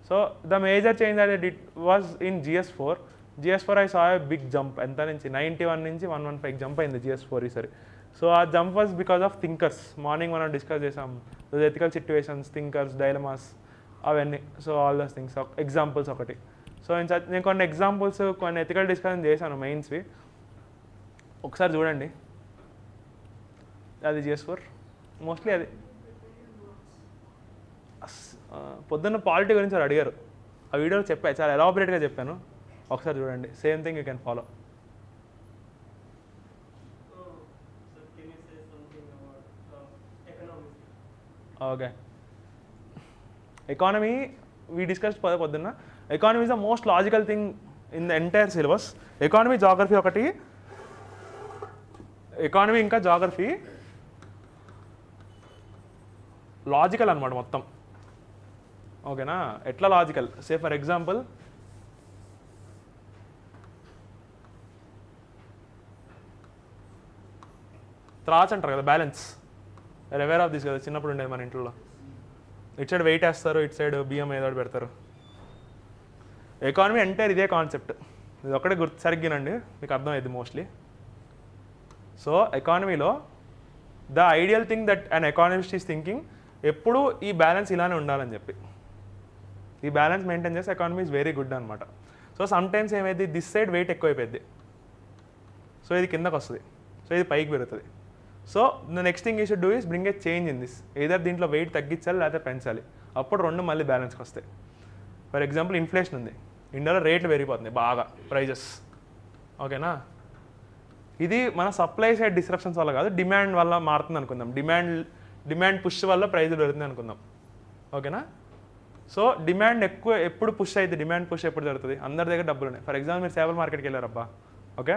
So the major change that it was in GS4. GS4 I saw a big jump. ఎంత నుంచి 91 నుంచి 115 జంప్ అయింది GS4 ఈసారి. సో ఆ jump was because of thinkers. Morning మనం డిస్కస్ చేసాం ఎథికల్ సిచ్యువేషన్స్, థింకర్స్, డైలమాస్, అవన్నీ. So all those things, examples ఒకటి. సో నేను కొన్ని ఎగ్జాంపుల్స్, కొన్ని ఎథికల్ డిస్కషన్ చేశాను మెయిన్స్వి. ఒకసారి చూడండి, అది GS4 మోస్ట్లీ అది. పొద్దున్న పాలిటీ గురించి వారు అడిగారు, ఆ వీడియోలో చెప్పాను, చాలా ఎలాబరేట్గా చెప్పాను, ఒకసారి చూడండి. Same thing you can follow. Okay, economy we discuss పొద్దున్న. Economy is the most logical thing in the entire syllabus. Economy, geography ఒకటి, ఎకానమీ ఇంకా జాగ్రఫీ లాజికల్ అనమాట మొత్తం. ఓకేనా, ఎట్లా లాజికల్? సే ఫర్ ఎగ్జాంపుల్ త్రాచ్ అంటారు కదా, బ్యాలెన్స్. అవేర్ ఆఫ్ దిస్ కదా, చిన్నప్పుడు ఉండేది మన ఇంట్లో. ఇటు సైడ్ వెయిట్ వేస్తారు, ఇటు సైడ్ బియ్యం ఏదో పెడతారు. ఎకానమీ అంటే ఇదే కాన్సెప్ట్. ఇది ఒకటే గుర్తు సరిగ్గానండి, మీకు అర్థమైంది మోస్ట్లీ. సో ఎకానమీలో the ideal thing that an economist is thinking, ఎప్పుడు ఈ బ్యాలెన్స్ ఇలానే ఉండాలని చెప్పి. ఈ బ్యాలెన్స్ మెయింటైన్ చేస్తే ఎకానమీ ఈజ్ వెరీ గుడ్ అనమాట. సో సమ్ టైమ్స్ ఏమైంది, దిస్ సైడ్ వెయిట్ ఎక్కువైపోయింది, సో ఇది కిందకు వస్తుంది, సో ఇది పైకి పెరుగుతుంది. So the next thing you should do is bring A change in this. Either దీంట్లో వెయిట్ తగ్గించాలి లేకపోతే పెంచాలి, అప్పుడు రెండు మళ్ళీ బ్యాలెన్స్కి వస్తాయి. ఫర్ ఎగ్జాంపుల్ ఇన్ఫ్లేషన్ ఉంది, ఇండియాలో రేట్లు పెరిగిపోతున్నాయి బాగా, ప్రైజెస్. ఓకేనా, ఇది మన సప్లై సైడ్ డిస్రప్షన్స్ వల్ల కాదు, డిమాండ్ వల్ల మారుతుంది అనుకుందాం. డిమాండ్ పుష్ వల్ల ప్రైజులు పెరుగుతుంది అనుకుందాం. ఓకేనా, సో డిమాండ్ ఎక్కువ ఎప్పుడు పుష్ అయితే, డిమాండ్ పుష్ ఎప్పుడు జరుగుతుంది, అందరి దగ్గర డబ్బులు ఉన్నాయి. ఫర్ ఎగ్జాంపుల్ మీరు చేపల మార్కెట్కి వెళ్ళారబ్బా, ఓకే,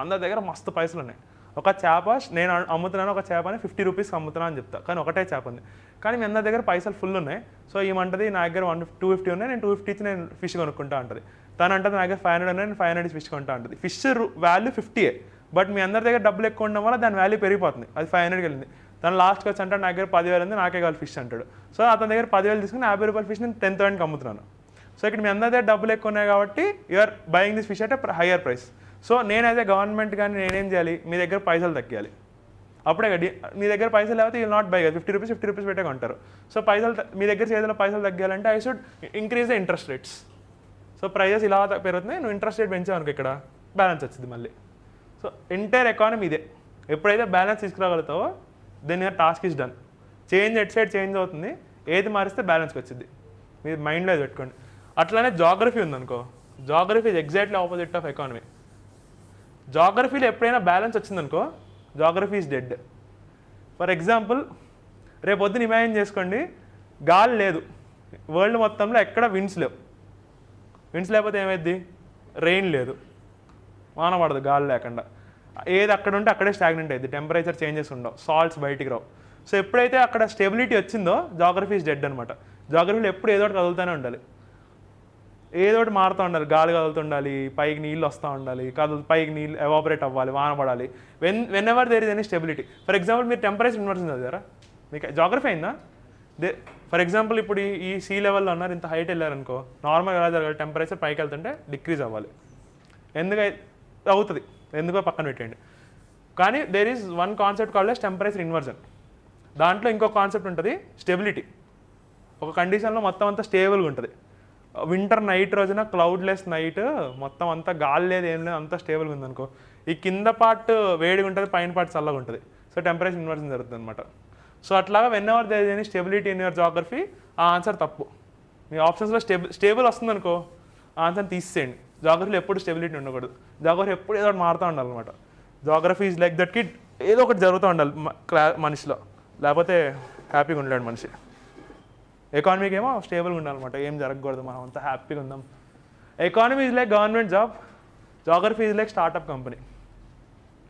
అందరి దగ్గర మస్తు పైసలు ఉన్నాయి. ఒక చేప నేను అమ్ముతున్నాను, ఒక చేపని 50 రూపీస్కి అమ్ముతున్నాను అని చెప్తా, కానీ ఒకటే చేప ఉంది. కానీ మీ అందరి దగ్గర పైసలు ఫుల్ ఉన్నాయి. సో ఏమంటుంది, నా దగ్గర 250 ఉన్నాయి, నేను 250 ఇచ్చి నేను ఫిష్ కొనుక్కుంటా ఉంటుంది. తను అంటే నా దగ్గర 500 ఉన్నాయి, నేను 500 ఫిష్ కొంటా ఉంటుంది. ఫిష్ వాల్యూ 50, బట్ మీ అందరి దగ్గర డబ్బులు ఎక్కువ ఉండడం వల్ల దాని వాల్యూ పెరిగిపోతుంది, అది 500కి వెళ్ళింది. తను లాస్ట్కి వచ్చి అంటే నా దగ్గర 10,000 ఉంది, నాకే కావాలి ఫిష్ అంటాడు. సో అతని దగ్గర 10,000 తీసుకుని 50 రూపాయల ఫిష్ నేను 10,000కి అమ్ముతున్నాను. సో ఇక్కడ మీ అందరి దగ్గర డబ్బులు ఎక్కువ ఉన్నాయి కాబట్టి you're buying this fish at higher price. So నేనైతే గవర్నమెంట్ కానీ నేనేం చేయాలి, మీ దగ్గర పైసలు తగ్గాలి. అప్పుడే మీ దగ్గర పైసలు లేకపోతే యూ నాట్ బై కదా, 50 రూపీస్ పెట్టే కొంటారు. సో పైసలు మీ దగ్గర చేతిలో పైసలు తగ్గాలంటే I should increase the interest rates. So prices ఇలా పెరుగుతున్నాయి, నువ్వు ఇంట్రెస్ట్ రేట్ పెంచావు ఇక్కడ బ్యాలెన్స్ వచ్చింది మళ్ళీ. సో ఎంటైర్ ఎకానమీ ఇదే. ఎప్పుడైతే బ్యాలెన్స్ తీసుకురాగలుగుతావో then your task is done. Change at side change అవుతుంది, ఏది మారిస్తే బ్యాలెన్స్కి వచ్చింది, మీరు మైండ్లో అది పెట్టుకోండి. అట్లానే జాగ్రఫీ ఉందనుకో, geography is exactly opposite of economy. జాగ్రఫీలో ఎప్పుడైనా బ్యాలెన్స్ వచ్చిందనుకో, geography is dead. For example రేపు పొద్దున ఇమాజిన్ చేసుకోండి, గాలి లేదు వరల్డ్ మొత్తంలో, ఎక్కడ విండ్స్ లేవు. విండ్స్ లేకపోతే ఏమైద్ది, రెయిన్ లేదు, వాన పడదు గాలి లేకుండా. ఏది అక్కడ ఉంటే అక్కడే స్టాగ్నెంట్ అయింది, టెంపరేచర్ చేంజెస్ ఉండవు, సాల్ట్స్ బయటికి రావు. సో ఎప్పుడైతే అక్కడ స్టెబిలిటీ వచ్చిందో జాగ్రఫీ ఈజ్ డెడ్ అనమాట. జాగ్రఫీలో ఎప్పుడు ఏదో ఒకటి కదులుతూనే ఉండాలి, ఏదో ఒకటి మారుతూ ఉండాలి. గాలి కదులుతుండాలి, పైకి నీళ్ళు వస్తూ ఉండాలి, పైకి నీళ్ళు ఎవాపరేట్ అవ్వాలి, వాన పడాలి. Whenever there is any stability. For example మీరు టెంపరేచర్ ఇన్వర్షన్ చదివారా, మీకు జాగ్రఫీ అయిందా? ఫర్ ఎగ్జాంపుల్ ఇప్పుడు ఈ సీ లెవెల్లో ఉన్నారు, ఇంత హైట్ వెళ్ళారనుకో, నార్మల్గా ఎలా జరగాలి, టెంపరేచర్ పైకి వెళ్తుంటే డిక్రీజ్ అవ్వాలి. అవుతుంది, ఎందుకో పక్కన పెట్టండి. కానీ there is one concept called as temperature inversion. దాంట్లో ఇంకో కాన్సెప్ట్ ఉంటుంది, స్టెబిలిటీ. ఒక కండిషన్లో మొత్తం అంతా స్టేబుల్గా ఉంటుంది. వింటర్ నైట్ రోజున క్లౌడ్లెస్ నైట్, మొత్తం అంతా గాలి లేదు ఏం లేదు, అంతా స్టేబుల్గా ఉందనుకో, ఈ కింద పార్ట్ వేడిగా ఉంటుంది, పైన పార్ట్ చల్లగా ఉంటుంది. సో టెంపరేచర్ ఇన్వర్జన్ జరుగుతుంది అనమాట. సో అట్లాగా whenever there is any stability in your geography, ఆ ఆన్సర్ తప్పు. మీ ఆప్షన్స్లో స్టేబుల్ వస్తుందనుకో, ఆ ఆన్సర్ తీసేయండి. జాగ్రఫీలో ఎప్పుడు స్టెబిలిటీ ఉండకూడదు, జాగ్రఫీ ఎప్పుడు ఏదో ఒకటి మారుతూ ఉండాలన్నమాట. Geography is like that kid, ఏదో ఒకటి జరుగుతూ ఉండాలి మనిషిలో, లేకపోతే హ్యాపీగా ఉండలేడు మనిషి. ఎకానమీకి ఏమో స్టేబుల్గా ఉండాలన్నమాట, ఏం జరగకూడదు, మనం అంతా హ్యాపీగా ఉందాం. Economy is like government job, geography is like startup company.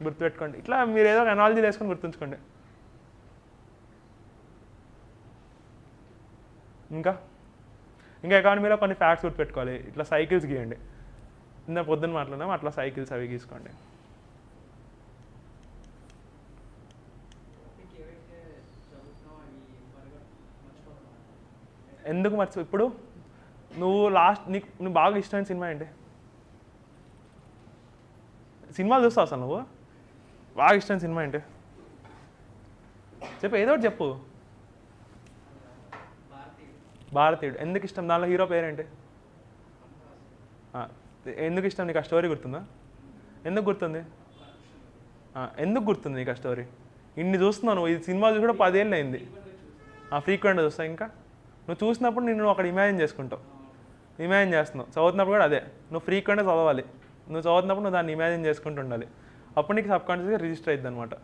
గుర్తుపెట్టుకోండి, ఇట్లా మీరు ఏదో ఎనాలజీ వేసుకొని గుర్తుంచుకోండి. ఇంకా ఎకానమీలో కొన్ని ఫ్యాక్ట్స్ గుర్తుపెట్టుకోవాలి. ఇట్లా సైకిల్స్ గీయండి, ఇంత పొద్దున్న మాట్లాడినాం, అట్లా సైకిల్స్ అవి గీసుకోండి. ఎందుకు ఇప్పుడు నువ్వు నువ్వు బాగా ఇష్టమైన సినిమా ఏంటి? సినిమాలు చూస్తావు అసలు నువ్వు? బాగా ఇష్టమైన సినిమా ఏంటి చెప్పు, ఏదో ఒకటి చెప్పు. భారతీయుడు. ఎందుకు ఇష్టం? దానిలో హీరో పేరేంటి? ఎందుకు ఇష్టం నీకు? ఆ స్టోరీ గుర్తుందా? ఎందుకు గుర్తుంది? ఎందుకు గుర్తుంది నీకు ఆ స్టోరీ? ఇన్ని చూస్తున్నావు నువ్వు, ఈ సినిమా చూసి కూడా 10 ఏళ్ళు అయింది. ఫ్రీక్వెంట్గా చూస్తావు. ఇంకా నువ్వు చూసినప్పుడు నేను అక్కడ ఇమాజిన్ చేసుకుంటావు, ఇమాజిన్ చేస్తున్నావు. చదువుతున్నప్పుడు కూడా అదే, నువ్వు ఫ్రీక్వెంట్గా చదవాలి. నువ్వు చదువుతున్నప్పుడు నువ్వు దాన్ని ఇమాజిన్ చేసుకుంటూ ఉండాలి. అప్పుడు నీకు సబ్కాన్షియస్గా రిజిస్టర్ అవుతుంది అనమాట.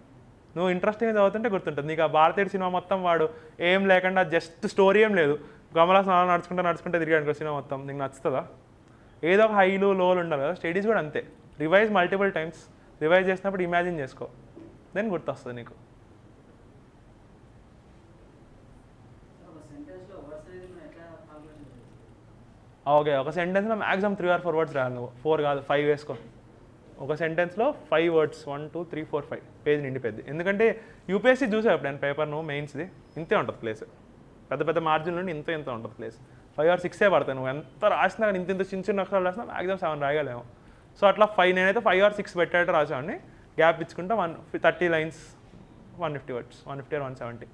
నువ్వు ఇంట్రెస్టింగ్గా చదువుతుంటే గుర్తుంటుంది నీకు. ఆ భారతీయుడు సినిమా మొత్తం వాడు ఏం లేకుండా జస్ట్ స్టోరీ ఏం లేదు, కమలాసన్ అలా నడుచుకుంటే తిరిగాడు సినిమా మొత్తం, నీకు నచ్చుతుందా? ఏదో ఒక హైలు లోలు ఉండాలి కదా. స్టడీస్ కూడా అంతే, రివైజ్ మల్టిపుల్ టైమ్స్. రివైజ్ చేసినప్పుడు ఇమాజిన్ చేసుకో, దెన్ గుర్తొస్తుంది నీకు. ఓకే, ఒక సెంటెన్స్లో మ్యాక్సిమం 3 or 4 words రాయాలి నువ్వు. 4 కాదు 5 వేసుకో. ఒక సెంటెన్స్లో 5 words, 1 2 3 4 5 పేజ్ నిండిపోద్ది. ఎందుకంటే యూపీఎస్సీ చూసావు ఎప్పుడు నేను పేపర్ నువ్వు మెయిన్స్ది ఇంతే ఉంటుంది ప్లేస్, పెద్ద పెద్ద మార్జిన్ నుండి ఇంత ఉంటుంది ప్లేస్. 5 or 6 పడతాయి. నువ్వు ఎంత రాసినా కానీ ఇంత చిన్న చిన్న అక్షరాలు రాసినా మ్యాక్సిమం 7 రాయగలేము. సో అట్లా 5 నేనైతే 5 or 6 పెట్టేటట్టు రాసేవాడిని. గ్యాప్ ఇచ్చుకుంటా 30 lines 150 words, 150 or 170.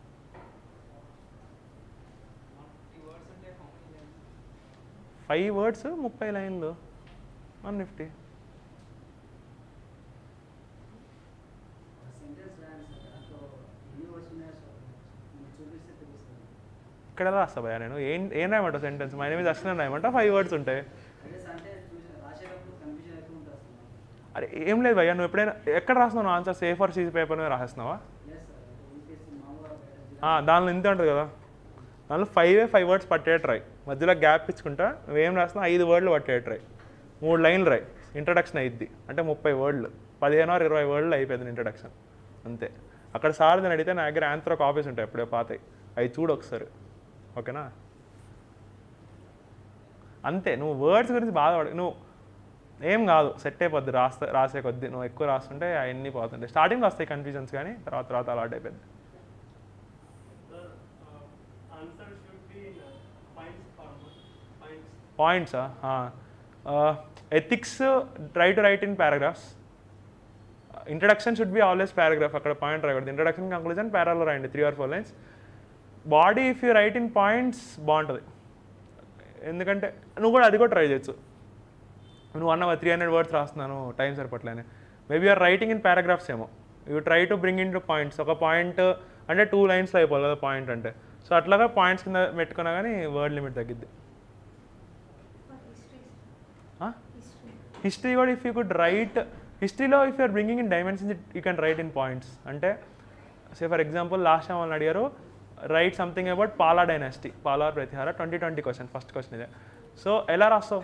5 words 30 lines 150. ఇక్కడ రాస్తా భయ్యా నేను. ఏం రాయమంటావు sentence? My name is Ashwin రాయమంటా? 5 words ఉంటాయి. అరే ఏం లేదు భయ్యా, నువ్వు ఎప్పుడైనా ఎక్కడ రాస్తున్నావు ఆన్సర్స్? A4 sheet పేపర్ మీద రాసేస్తున్నావా? దానిలో ఇంతే ఉంటుంది కదా. దానిలో 5 words పట్టేట రాయి, మధ్యలో గ్యాప్ ఇచ్చుకుంటా. నువ్వేం రాస్తున్నావు? 5 words పట్టేట రాయి, 3 lines రాయి. ఇంట్రడక్షన్ అయ్యిద్ది అంటే 30 words, 15 or 20 words అయిపోయింది ఇంట్రడక్షన్ అంతే. అక్కడ సార్ నేను అడిగితే నా దగ్గర ఆంథ్రో కాపీస్ ఉంటాయి ఎప్పుడే పాతాయి, అవి చూడు ఒకసారి. ఓకేనా? అంతే. నువ్వు వర్డ్స్ గురించి బాధపడ, నువ్వు ఏం కాదు, సెట్ అయిపోద్ది. రాసే కొద్ది నువ్వు ఎక్కువ రాస్తుంటే అవన్నీ పోతుంటాయి. స్టార్టింగ్లో వస్తాయి కన్ఫ్యూజన్స్, కానీ తర్వాత అలవాటు అయిపోయింది. పాయింట్సా? Ethics try to write in paragraphs. Introduction should be always paragraph, అక్కడ పాయింట్ రాయకూడదు. ఇంట్రడక్షన్ కంక్లూజన్ పారాలో రాయండి 3 or 4 lines. Body if you write in points బాగుంటుంది, ఎందుకంటే నువ్వు కూడా అది కూడా ట్రై చేయొచ్చు. నువ్వు అన్న 300 words రాస్తున్నాను టైం సరిపట్లేని, maybe are writing in paragraphs ఏమో. You try to bring in to points. ఒక పాయింట్ అంటే 2 linesలో అయిపోవాలి కదా పాయింట్ అంటే. సో అట్లాగా పాయింట్స్ కింద పెట్టుకున్నా కానీ వర్డ్ లిమిట్ తగ్గిద్ది. హిస్టరీ కూడా ఇఫ్ యూ కుడ్ రైట్, హిస్టరీలో if you're bringing in dimensions you can write in points. అంటే say for example last time వాళ్ళని అడిగారు write something about Pala dynasty, Pala Pratihara 2020 question, first question ఇదే. సో ఎలా రాస్తావు?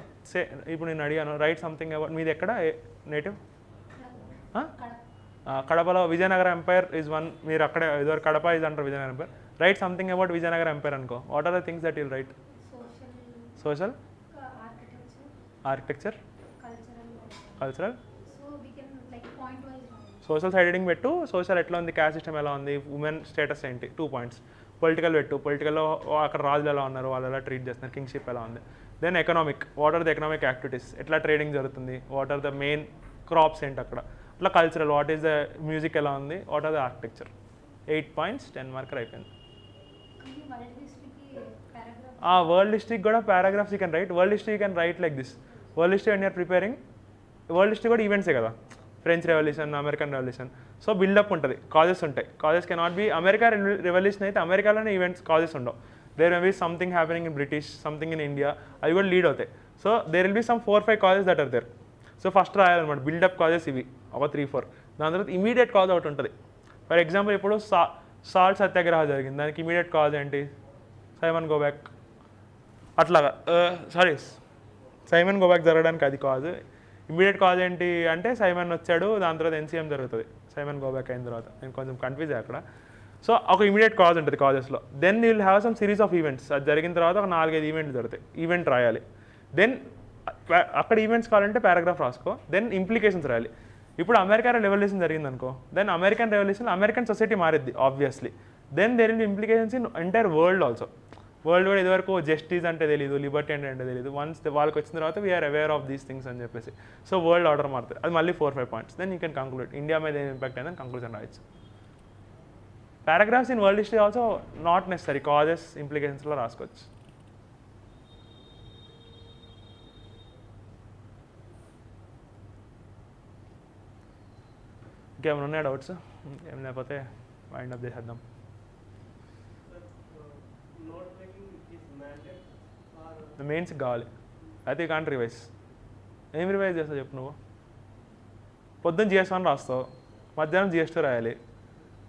ఇప్పుడు నేను అడిగాను రైట్ సంథింగ్ అబౌట్, మీది ఎక్కడ నేటివ్? కడపలో విజయనగర ఎంపైర్ ఈజ్ వన్. మీరు అక్కడే ఇదివరకు కడప ఈజ్ అంటారు Vijayanagara empire. Write something about Vijayanagara empire అనుకో. What are the things that you'll write? Social, architecture, cultural. Social side heading పెట్టు. సోషల్ ఎట్లా ఉంది, క్యాస్ట్ సిస్టమ్ ఎలా ఉంది, ఉమెన్ స్టేటస్ ఏంటి, 2 points. పొలిటికల్ పెట్టు, పొలిటికల్లో అక్కడ రాజులు ఎలా ఉన్నారు, వాళ్ళు ఎలా ట్రీట్ చేస్తున్నారు, కింగ్షిప్ ఎలా ఉంది. Then economic, what are the economic activities, ఎట్లా ట్రేడింగ్ జరుగుతుంది, what are the main crops ఏంటి అక్కడ. అట్లా cultural, what is the music ఎలా ఉంది, what are the architecture. 8 points, 10 mark అయిపోయింది. వరల్డ్ హిస్టరీకి కూడా paragraphs you can write. World history you can write like this. World history and you're preparing, world history కూడా ఈవెంట్సే కదా, French revolution, American revolution. So buildup ఉంటుంది, కాజెస్ ఉంటాయి. Causes cannot be America revolution అయితే అమెరికాలోనే ఈవెంట్స్ కాజెస్ ఉండవు. There may be something happening in British, something in India, అవి కూడా లీడ్ అవుతాయి. So there will be some 4-5 causes that are there. So first రాయాలన్నమాట బిల్డప్ కాజెస్ ఇవి ఒక 3-4. దాని తర్వాత ఇమీడియట్ కాజ్ ఒకటి ఉంటుంది. ఫర్ ఎగ్జాంపుల్ ఇప్పుడు సాల్ట్ సత్యాగ్రహం జరిగింది, దానికి ఇమీడియట్ కాజ్ ఏంటి? Simon go back. అట్లాగా సైమన్ గోబ్యాక్ జరగడానికి అది కాజ్. ఇమీడియట్ కాజ్ ఏంటి అంటే సైమన్ వచ్చాడు, దాని తర్వాత NCM జరుగుతుంది సైమన్ గోబ్యాక్ అయిన తర్వాత. నేను కొంచెం కన్ఫ్యూజ్ అక్కడ. సో ఒక ఇమీడియట్ కాజ్ ఉంటుంది కాజెస్లో. Then you will have some series of events. అది జరిగిన తర్వాత ఒక 4-5 ఈవెంట్లు జరుగుతాయి, ఈవెంట్ రాయాలి. దెన్ అక్కడ ఈవెంట్స్ కావాలంటే పారాగ్రాఫ్ రాసుకో. దెన్ ఇంప్లికేషన్స్ రాయాలి. ఇప్పుడు అమెరికా రెవల్యూషన్ జరిగింది అనుకో, then American revolution American society మారిద్ది obviously. Then there will be implications in entire world also. World కూడా ఇదివరకు జస్టిస్ అంటే తెలియదు, లిబర్టీ అంటే తెలియదు. వన్స్ వాళ్ళకి వచ్చిన తర్వాత we're aware of these things అని చెప్పేసి. సో వరల్డ్ ఆర్డర్ మారుతుంది, అది మళ్ళీ 4-5 points. Then you can conclude India మీద ఏం ఇంపాక్ట్ అయిందని కంక్లూజన్ రాయొచ్చు. Paragraphs in world history also not necessary, causes ఇంప్లికేషన్స్లో రాసుకోవచ్చు. ఇంకేమైనా ఉన్నాయా డౌట్స్? ఏం లేకపోతే వైండ్ అప్ చేసేద్దాం. Note taking is mandate or మెయిన్స్కి కావాలి అయితే కాంట్ రివైజ్. ఏం రివైజ్ చేస్తావు చెప్పు నువ్వు? పొద్దున్న GS1 రాస్తావు, మధ్యాహ్నం GS2 రాయాలి.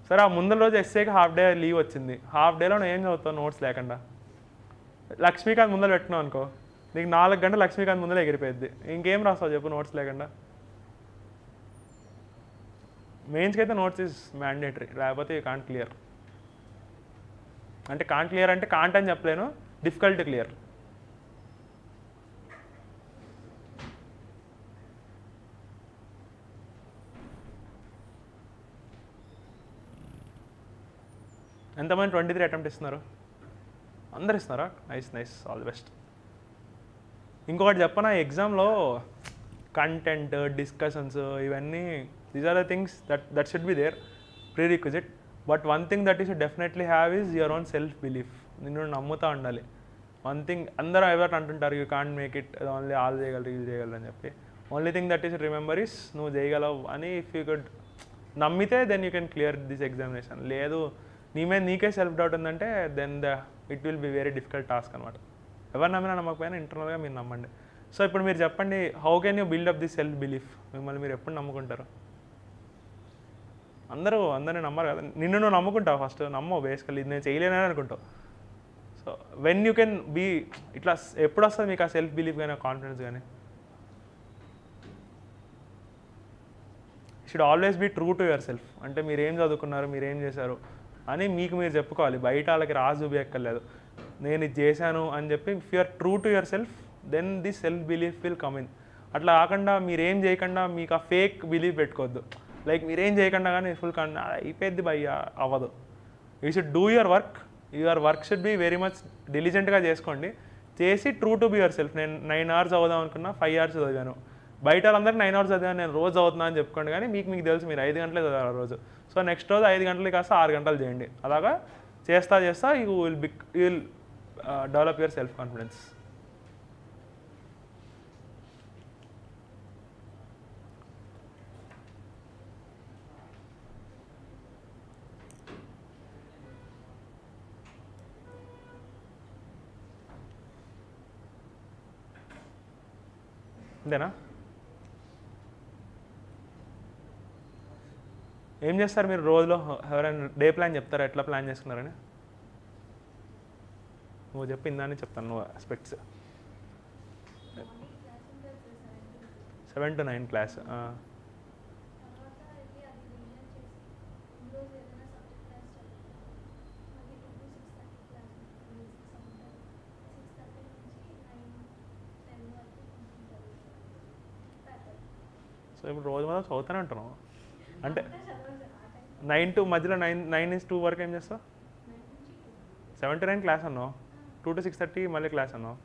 సరే ఆ ముందర రోజు ఎస్ఏకి హాఫ్ డే లీవ్ వచ్చింది, హాఫ్ డేలో నువ్వు ఏం చదువుతావు నోట్స్ లేకుండా? లక్ష్మీకాంత్ ముందర పెట్టినావు అనుకో, నీకు 4 గంటలు లక్ష్మీకాంత్ ముందర ఎగిరిపోయింది, ఇంకేం రాస్తావు చెప్పు నోట్స్ లేకుండా? మెయిన్స్కి అయితే నోట్స్ ఈజ్ మ్యాండేటరీ, లేకపోతే యూ కాంట్ క్లియర్. అంటే కాంట్ క్లియర్ అంటే కాంట్ అని చెప్పలేను, డిఫికల్ట్ క్లియర్. ఎంతమంది 23 అటెంప్ట్ ఇస్తున్నారు? అందరు ఇస్తున్నారా? Nice nice, all the best. ఇంకొకటి చెప్పనా, ఎగ్జామ్లో కంటెంట్ డిస్కషన్స్ ఇవన్నీ these are the things that should be there, prerequisite. But one thing that you should definitely have is your own self belief. నిన్ను నమ్ముతూ ఉండాలి. వన్ థింగ్ అందరూ ఎవరు అంటుంటారు, you can't make it, only all చేయగలరు వీళ్ళు చేయగలరు అని చెప్పి. Only thing that is remember is నువ్వు చేయగలవు అని. ఇఫ్ యూ కుడ్ నమ్మితే then you can clear this examination. లేదు నీ మీద నీకే సెల్ఫ్ డౌట్ ఉందంటే then it will be very difficult task అనమాట. ఎవరు నమ్మినా నమ్మకపోయినా ఇంటర్నల్గా మీరు నమ్మండి. సో ఇప్పుడు మీరు చెప్పండి, how can you build up this self belief? మిమ్మల్ని మీరు ఎప్పుడు నమ్ముకుంటారు? అందరినీ నమ్మరు కదా, నిన్ను నువ్వు నమ్ముకుంటావు ఫస్ట్, నమ్మవు బేసికల్లీ, ఇది నేను చేయలేనని అనుకుంటావు. So when you can be ఇట్లా ఎప్పుడు వస్తుంది మీకు ఆ సెల్ఫ్ బిలీఫ్ కానీ కాన్ఫిడెన్స్ కానీ? Should always be true to yourself. అంటే మీరు ఏం చదువుకున్నారు, మీరు ఏం చేశారు అని మీకు మీరు చెప్పుకోవాలి, బయట వాళ్ళకి రాజు చూపించక్కర్లేదు. నేను ఇది చేశాను అని చెప్పి if you are true to yourself then this self belief will come in. అట్లా కాకుండా మీరేం చేయకుండా మీకు ఆ ఫేక్ బిలీఫ్ పెట్టుకోవద్దు. లైక్ మీరేం చేయకుండా కానీ ఫుల్ అయిపోద్ది భయ్య, అవ్వదు. You should do your work should be very much డిలిజెంట్గా చేసుకోండి. చేసి true to be yourself. నేను 9 hours చదువుదాం అనుకున్నా, 5 hours చదివాను. బయట వాళ్ళందరికీ 9 hours చదివాను, నేను రోజు చదువుతున్నా అని చెప్పుకోండి. కానీ మీకు తెలుసు మీరు 5 గంటలే చదవాలి రోజు. సో నెక్స్ట్ రోజు 5 గంటలకి కాస్త 6 గంటలు చేయండి. అలాగా చేస్తా you will develop your self confidence. అంతేనా? ఏం చేస్తారు మీరు రోజులో? ఎవరైనా డే ప్లాన్ చెప్తారా, ఎట్లా ప్లాన్ చేసుకున్నారని? నువ్వు చెప్పిందని చెప్తాను. నువ్వు ఆస్పెక్ట్స్ 7 to 9 క్లాస్. సో ఇప్పుడు రోజు మొత్తం చదువుతూనే ఉంటున్నావు అంటే 9 to మధ్యలో 9 నుంచి 2 వరకు ఏం చేస్తావు? 7 to 9 క్లాస్ అన్నావు, 2 to 6:30 మళ్ళీ క్లాస్ అన్నావు.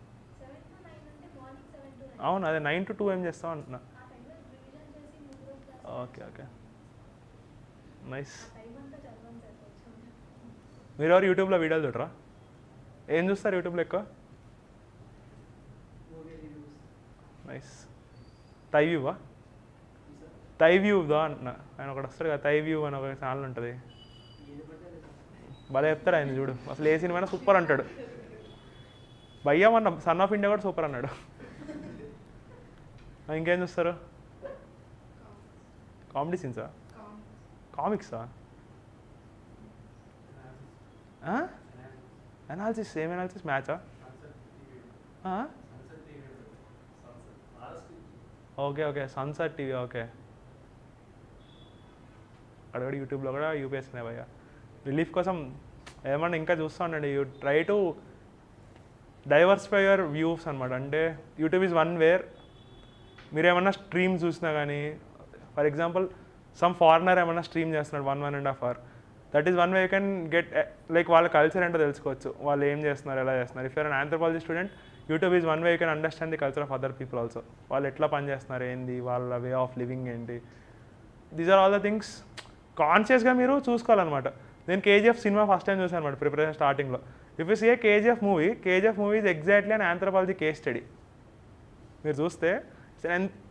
అవును, అదే 9 to 2 ఏం చేస్తావు అంటున్నా. Okay okay, nice. మీరు ఎవరు యూట్యూబ్లో వీడియోలు చూడరా? ఏం చూస్తారు యూట్యూబ్లో ఎక్కువ? నైస్. థైవ్యూదా అంటున్నా. ఆయన ఒకటి వస్తాడు కదా, థైవ్యూ అని ఒక ఛానల్ ఉంటుంది, భలే చెప్తాడు ఆయన. చూడు అసలు ఏ సినిమా సూపర్ అంటాడు. భయ్యా మన సన్ ఆఫ్ ఇండియా కూడా సూపర్ అన్నాడు. ఇంకేం చూస్తారు? కామెడీ సీన్సా? కామిక్సా? అనాలిసిస్? ఏం అనాలిసిస్? మ్యాచా? Okay okay, sunset TV. Okay, అక్కడ కూడా యూట్యూబ్లో కూడా యూపీఎస్సీ భయ్యా. రిలీఫ్ కోసం ఏమన్నా ఇంకా చూస్తూ ఉండండి. You try to diversify your views అనమాట. అంటే యూట్యూబ్ ఈజ్ వన్ వేర్ మీరు ఏమన్నా స్ట్రీమ్ చూసినా కానీ, ఫర్ ఎగ్జాంపుల్ సమ్ ఫారినర్ ఏమన్నా స్ట్రీమ్ చేస్తున్నాడు 1.5 hour, that is one way you can get like వాళ్ళ కల్చర్ ఏంటో తెలుసుకోవచ్చు, వాళ్ళు ఏం చేస్తున్నారు, ఎలా చేస్తున్నారు. If you're an anthropology student, YouTube is one way you can understand the culture of other people also. వాళ్ళు ఎట్లా పనిచేస్తున్నారు, ఏంది వాళ్ళ వే ఆఫ్ లివింగ్ ఏంటి. These are all the things కాన్షియస్గా మీరు చూసుకోవాలన్నమాట. నేను కేజీఎఫ్ సినిమా ఫస్ట్ టైం చూసాను అనమాట ప్రిపరేషన్ స్టార్టింగ్లో. If you see a KGF movie is exactly an anthropology case study. మీరు చూస్తే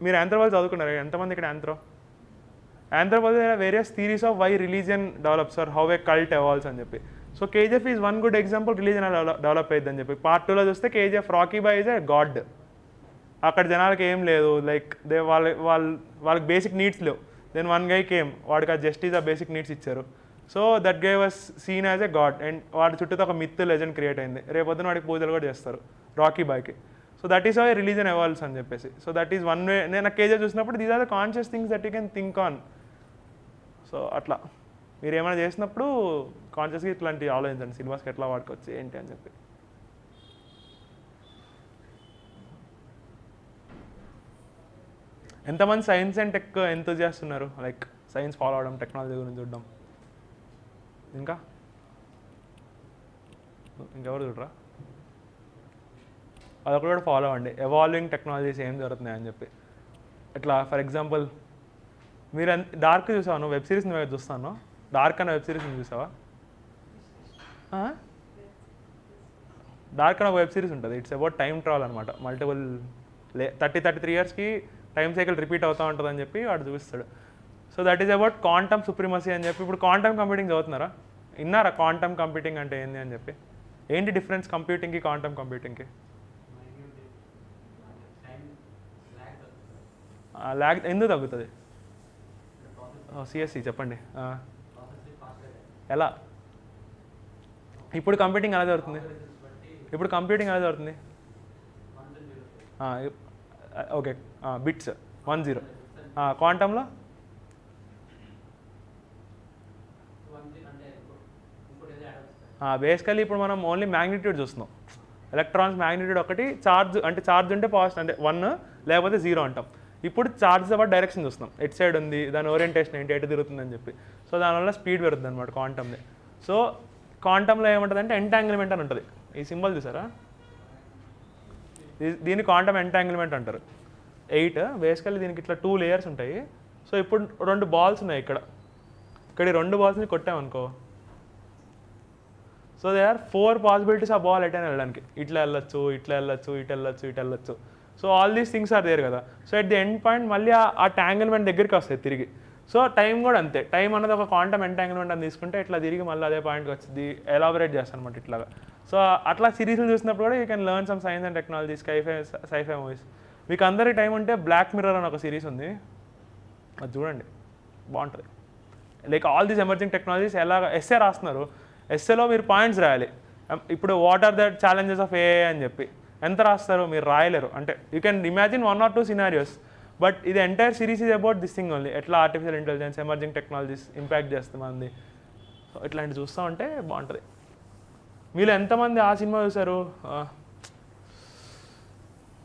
మీరు ఆంథ్రోపాలజీ చదువుకున్నారు ఎంతమంది ఇక్కడ? Anthropology various theories of why religion develops or how a cult evolves అని చెప్పి. So KGF is one good example religion develop అయ్యింది అని చెప్పి. పార్ట్ 2లో చూస్తే KGF Rocky Bhai is a god. అక్కడ జనాలకి ఏం లేదు, లైక్ వాళ్ళకి బేసిక్ నీడ్స్ లేవు. దెన్ వన్ గై కేమ్, వాడికి ఆ జస్టిస్ ఆ బేసిక్ నీడ్స్ ఇచ్చారు. So that gave us seen as a god. And వాడి చుట్టూ ఒక మిత్ లెజెండ్ క్రియేట్ అయింది. రేపొద్దున వాడికి పూజలు కూడా చేస్తారు రాకీ బాయ్కి. So that is how a religion evolves అని చెప్పేసి. So that is one way. నేను కేజీఎఫ్ చూసినప్పుడు these are the conscious things that you can think on. So అట్లా మీరు ఏమైనా చేసినప్పుడు కాన్షియస్గా ఇట్లాంటి ఆలోచించండి, సిలబస్కి ఎట్లా వాడుకోవచ్చు ఏంటి అని చెప్పి. ఎంతమంది సైన్స్ అండ్ టెక్ ఎంతూజియాస్ట్ ఉన్నారు? లైక్ సైన్స్ ఫాలో అవడం, టెక్నాలజీ గురించి చూడడం. ఇంకెవరు చూడరా? అదొకటి కూడా ఫాలో అవ్వండి, ఎవాల్వింగ్ టెక్నాలజీస్ ఏం జరుగుతున్నాయి అని చెప్పి. ఇట్లా ఫర్ ఎగ్జాంపుల్ మీరు డార్క్ చూసావా? నువ్వు వెబ్ సిరీస్ నువ్వు చూస్తాను. డార్క్ అనే వెబ్ సిరీస్ నువ్వు చూసావా? డార్క్ అనే ఒక వెబ్ సిరీస్ ఉంటుంది. ఇట్స్ అబౌట్ టైం ట్రావెల్ అనమాట. మల్టిపుల్ 33 ఇయర్స్కి టైం సైకిల్ రిపీట్ అవుతూ ఉంటుంది అని చెప్పి వాడు చూపిస్తాడు. So that is about quantum supremacy అని చెప్పి. ఇప్పుడు క్వాంటమ్ కంప్యూటింగ్ చదువుతున్నారా? విన్నారా క్వాంటమ్ కంప్యూటింగ్ అంటే ఏంది అని చెప్పి? ఏంటి డిఫరెన్స్ కంప్యూటింగ్కి క్వాంటమ్ కంప్యూటింగ్కి? ల్యాగ్ ఎందుకు తగ్గుతుంది? సిఎస్సి చెప్పండి. ఎలా ఇప్పుడు కంప్యూటింగ్ ఎలా జరుగుతుంది? ఇప్పుడు కంప్యూటింగ్ ఎలా జరుగుతుంది? Okay, bits 1 0. క్వాంటంలో బేసికలీ ఇప్పుడు మనం ఓన్లీ మ్యాగ్నిట్యూడ్ చూస్తున్నాం. ఎలక్ట్రాన్స్ మ్యాగ్నిట్యూడ్ ఒకటి, ఛార్జ్ అంటే ఛార్జ్ ఉంటే పాజిటివ్ అంటే 1 లేకపోతే 0 అంటాం. ఇప్పుడు ఛార్జ్ అబౌట్ డైరెక్షన్ చూస్తున్నాం, ఎట్ సైడ్ ఉంది, దాని ఓరియంటేషన్ ఏంటి, ఎటు తిరుగుతుందని చెప్పి. సో దానివల్ల స్పీడ్ పెరుగుతుంది అనమాట క్వాంటమ్ది. సో క్వాంటంలో ఏముంటుంది అంటే ఎంటాంగిల్మెంట్ అని ఉంటుంది. ఈ సింబల్ చూసారా? దీన్ని క్వాంటమ్ ఎంటాంగిల్మెంట్ అంటారు. 8 బేసికల్లీ దీనికి ఇట్లా 2 లేయర్స్ ఉంటాయి. సో ఇప్పుడు 2 బాల్స్ ఉన్నాయి ఇక్కడ ఈ 2 బాల్స్ని కొట్టామనుకో, సో దే ఆర్ 4 పాసిబిలిటీస్ ఆ బాల్ ఎటైనా వెళ్ళడానికి. ఇట్లా వెళ్ళొచ్చు, ఇట్లా వెళ్ళొచ్చు, ఇటు వెళ్ళొచ్చు, ఇటు వెళ్ళొచ్చు. So all these things are there కదా. So at the end point మళ్ళీ ఆ ట్యాంగిల్మెంట్ దగ్గరికి వస్తాయి తిరిగి. సో టైం కూడా అంతే. టైం అన్నది ఒక క్వాంటమ్ ఎంటాంగిల్మెంట్ అని తీసుకుంటే ఇట్లా తిరిగి మళ్ళీ అదే పాయింట్కి వచ్చింది. ఎలాబరేట్ చేస్తాను అనమాట ఇట్లాగా. సో అట్లా సిరీస్లు చూసినప్పుడు కూడా you can learn some science and technology, scifi movies. మీకు అందరికీ టైం ఉంటే బ్లాక్ మిర్రర్ అని ఒక సిరీస్ ఉంది, అది చూడండి, బాగుంటుంది. Like all these emerging technologies ఎలాగ ఎస్ఏ రాస్తున్నారు. ఎస్ఏలో మీరు పాయింట్స్ రాయాలి. ఇప్పుడు what are the challenges of AI అని చెప్పి ఎంత రాస్తారు? మీరు రాయలేరు. అంటే you can imagine 1 or 2 scenarios, but ఇది entire series is about this thing only. ఎట్లా artificial intelligence, emerging technologies impact చేస్తుంది మనది. సో ఇట్లాంటి చూస్తూ ఉంటే బాగుంటుంది. మీరు ఎంతమంది ఆ సినిమా చూసారు?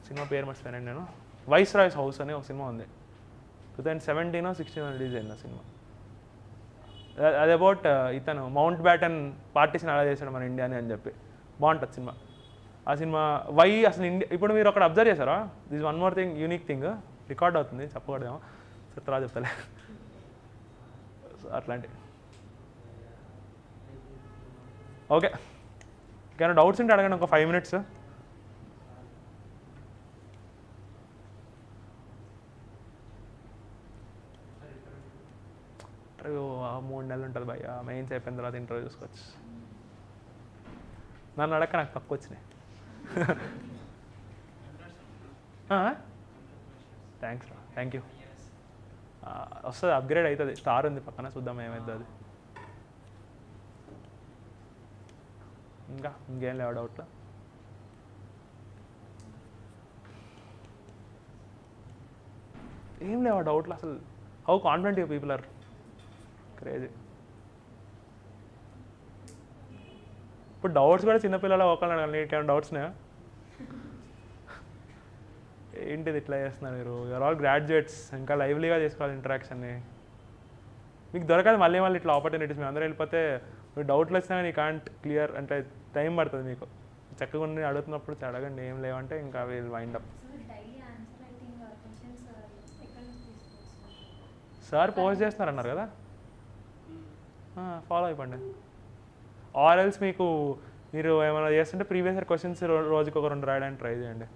సినిమా పేరు మర్చిపోయానండి నేను. వైస్ రాయ్స్ హౌస్ అనే ఒక సినిమా ఉంది, 2017 or 16 రిలీజ్ అయింది ఆ సినిమా. అది అబౌట్ ఇతను మౌంట్ బ్యాటన్ పార్టీషన్ అలా చేశాడు మన ఇండియాని అని చెప్పి. బాగుంటుంది సినిమా. ఆ సినిమా వై అసలు ఇప్పుడు మీరు అక్కడ అబ్జర్వ్ చేశారా? This one more thing, unique thing. Record అవుతుంది, చెప్పకూడదేమో, తర్వాత చెప్తాలే. అట్లాంటివి. ఓకే, ఇంకేమైనా డౌట్స్ ఉంటే అడగండి, ఒక 5 minutes. ఇంటర్వ్యూ 3 నెలలు ఉంటుంది భయ్య. మెయిన్స్ అయిపోయిన తర్వాత ఇంటర్వ్యూ చూసుకోవచ్చు. నన్ను అడగక నాకు తక్కువ వచ్చినాయి. థ్యాంక్స్ రా, థ్యాంక్ యూ. వస్తుంది, అప్గ్రేడ్ అవుతుంది. స్టార్ ఉంది పక్కన, చూద్దాం ఏమైంది అది. ఇంకేం లేవా డౌట్లో? ఏం లేవా డౌట్లు అసలు? How confident you people are, crazy. ఇప్పుడు డౌట్స్ కూడా చిన్నపిల్లల ఒకళ్ళు అడగాలి. నీకేమైనా డౌట్స్నా? ఏంటిది ఇట్లా చేస్తున్నారు మీరు? యూఆర్ ఆల్ గ్రాడ్యుయేట్స్, ఇంకా లైవ్లీగా చేసుకోవాలి ఇంటరాక్షన్ని. మీకు దొరకదు మళ్ళీ ఇట్లా ఆపర్చునిటీస్. మేము అందరూ వెళ్ళిపోతే మీరు డౌట్లు వచ్చినా కానీ కాంట్ క్లియర్, అంటే టైం పడుతుంది మీకు. చక్కగా ఉండి అడుగుతున్నప్పుడు అడగండి, ఏం లేవంటే ఇంకా wheel wind up. Sir post చేస్తున్నారన్నారు కదా, ఫాలో అయిపోండి. ఆర్ ఎల్స్ మీకు మీరు ఏమైనా చేస్తుంటే ప్రీవియస్ ఇయర్ క్వశ్చన్స్ రోజుకి 1-2 రాయడానికి ట్రై చేయండి.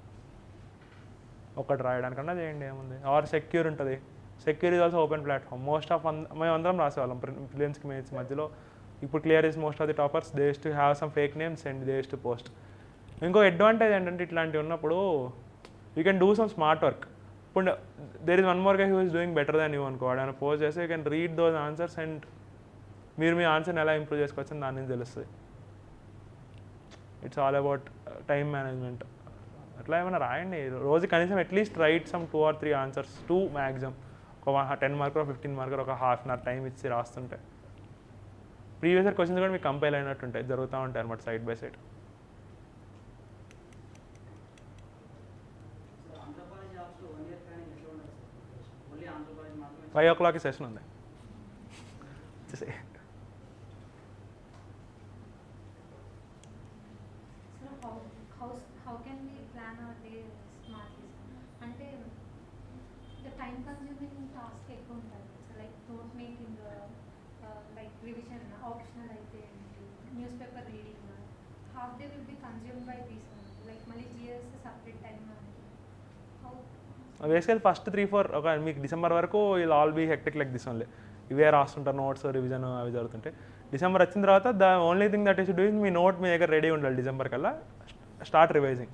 1 రాయడానికన్నా చేయండి, ఏముంది. ఆర్ సెక్యూర్ ఉంటుంది, secure is also open platform. Most of మేము అందరం రాసేవాళ్ళం ప్రిలిమ్స్కి మెయిన్స్ మధ్యలో. ఇప్పుడు clear is most of the toppers they use to have some fake names and they use to post. ఇంకో అడ్వాంటేజ్ ఏంటంటే ఇట్లాంటివి ఉన్నప్పుడు you can do some smart work. ఇప్పుడు there is one more guy who is doing better than you అనుకో, వాడు పోస్ట్ చేస్తే you can read those answers and మీరు మీ ఆన్సర్ని ఎలా ఇంప్రూవ్ చేసుకోవచ్చు అని దాని నుంచి తెలుస్తుంది. It's all about time management. అట్లా ఏమైనా రాయండి రోజు కనీసం at least write some 2 or 3 answers, 2 maximum. ఒక 10 మార్కర్ 15 మార్కర్ ఒక హాఫ్ అన్ అవర్ టైం ఇచ్చి రాస్తుంటే ప్రీవియస్ ఇయర్ క్వశ్చన్స్ కూడా మీకు కంపైల్ అయినట్టు ఉంటాయి, జరుగుతూ ఉంటాయి అనమాట side by side. Andhra Pradesh jobs 1 year training ఎట్లా ఉండదు సార్? ఓన్లీ ఆంధ్రప్రదేశ్ మాత్రమే. 5 o'clock సెషన్ ఉంది. So how can we plan our day smartly? అంటే the time consuming task ఎక్కువ ఉంటుంది. So like note making, like revision, optional అయితే news paper reading, half day will be consumed by this one. Like మళ్ళీ GS separate time. Basically first 3-4 ఒక మీకు డిసెంబర్ వరకు will all be hectic like this only. ఇవే రాస్తుంటారు నోట్స్ రివిజన్ అవి జరుగుతుంటే. డిసెంబర్ వచ్చిన తర్వాత the only thing that is do is మీ నోట్ మీ దగ్గర రెడీ ఉండాలి డిసెంబర్ కల్లా. Start revising,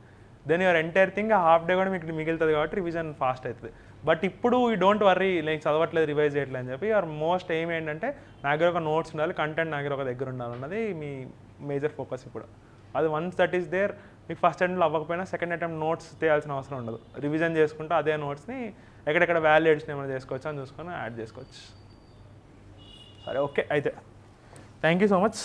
then your entire thing half day కూడా మీకు మిగులుతుంది కాబట్టి రివిజన్ ఫాస్ట్ అవుతుంది. బట్ ఇప్పుడు ఈ డోంట్ వర్రీ లైక్ చదవట్లేదు రివైజ్ చేయట్లేదు అని చెప్పి యువర్ మోస్ట్ ఎయిమ్ ఏంటంటే నా దగ్గర ఒక నోట్స్ ఉండాలి, కంటెంట్ నా దగ్గర ఒక దగ్గర ఉండాలన్నది మీ మేజర్ ఫోకస్ ఇప్పుడు. అది వన్స్ దట్ ఈస్ దేర్ మీకు ఫస్ట్ అటెంప్ట్లో అవ్వకపోయినా సెకండ్ అటెంప్ట్ నోట్స్ చేయాల్సిన అవసరం ఉండదు. రివిజన్ చేసుకుంటే అదే నోట్స్ని ఎక్కడెక్కడ వాల్యూ ఎడిషన్ ఏమైనా చేసుకోవచ్చు అని చూసుకొని యాడ్ చేసుకోవచ్చు. సరే ఓకే అయితే థ్యాంక్ యూ సో మచ్.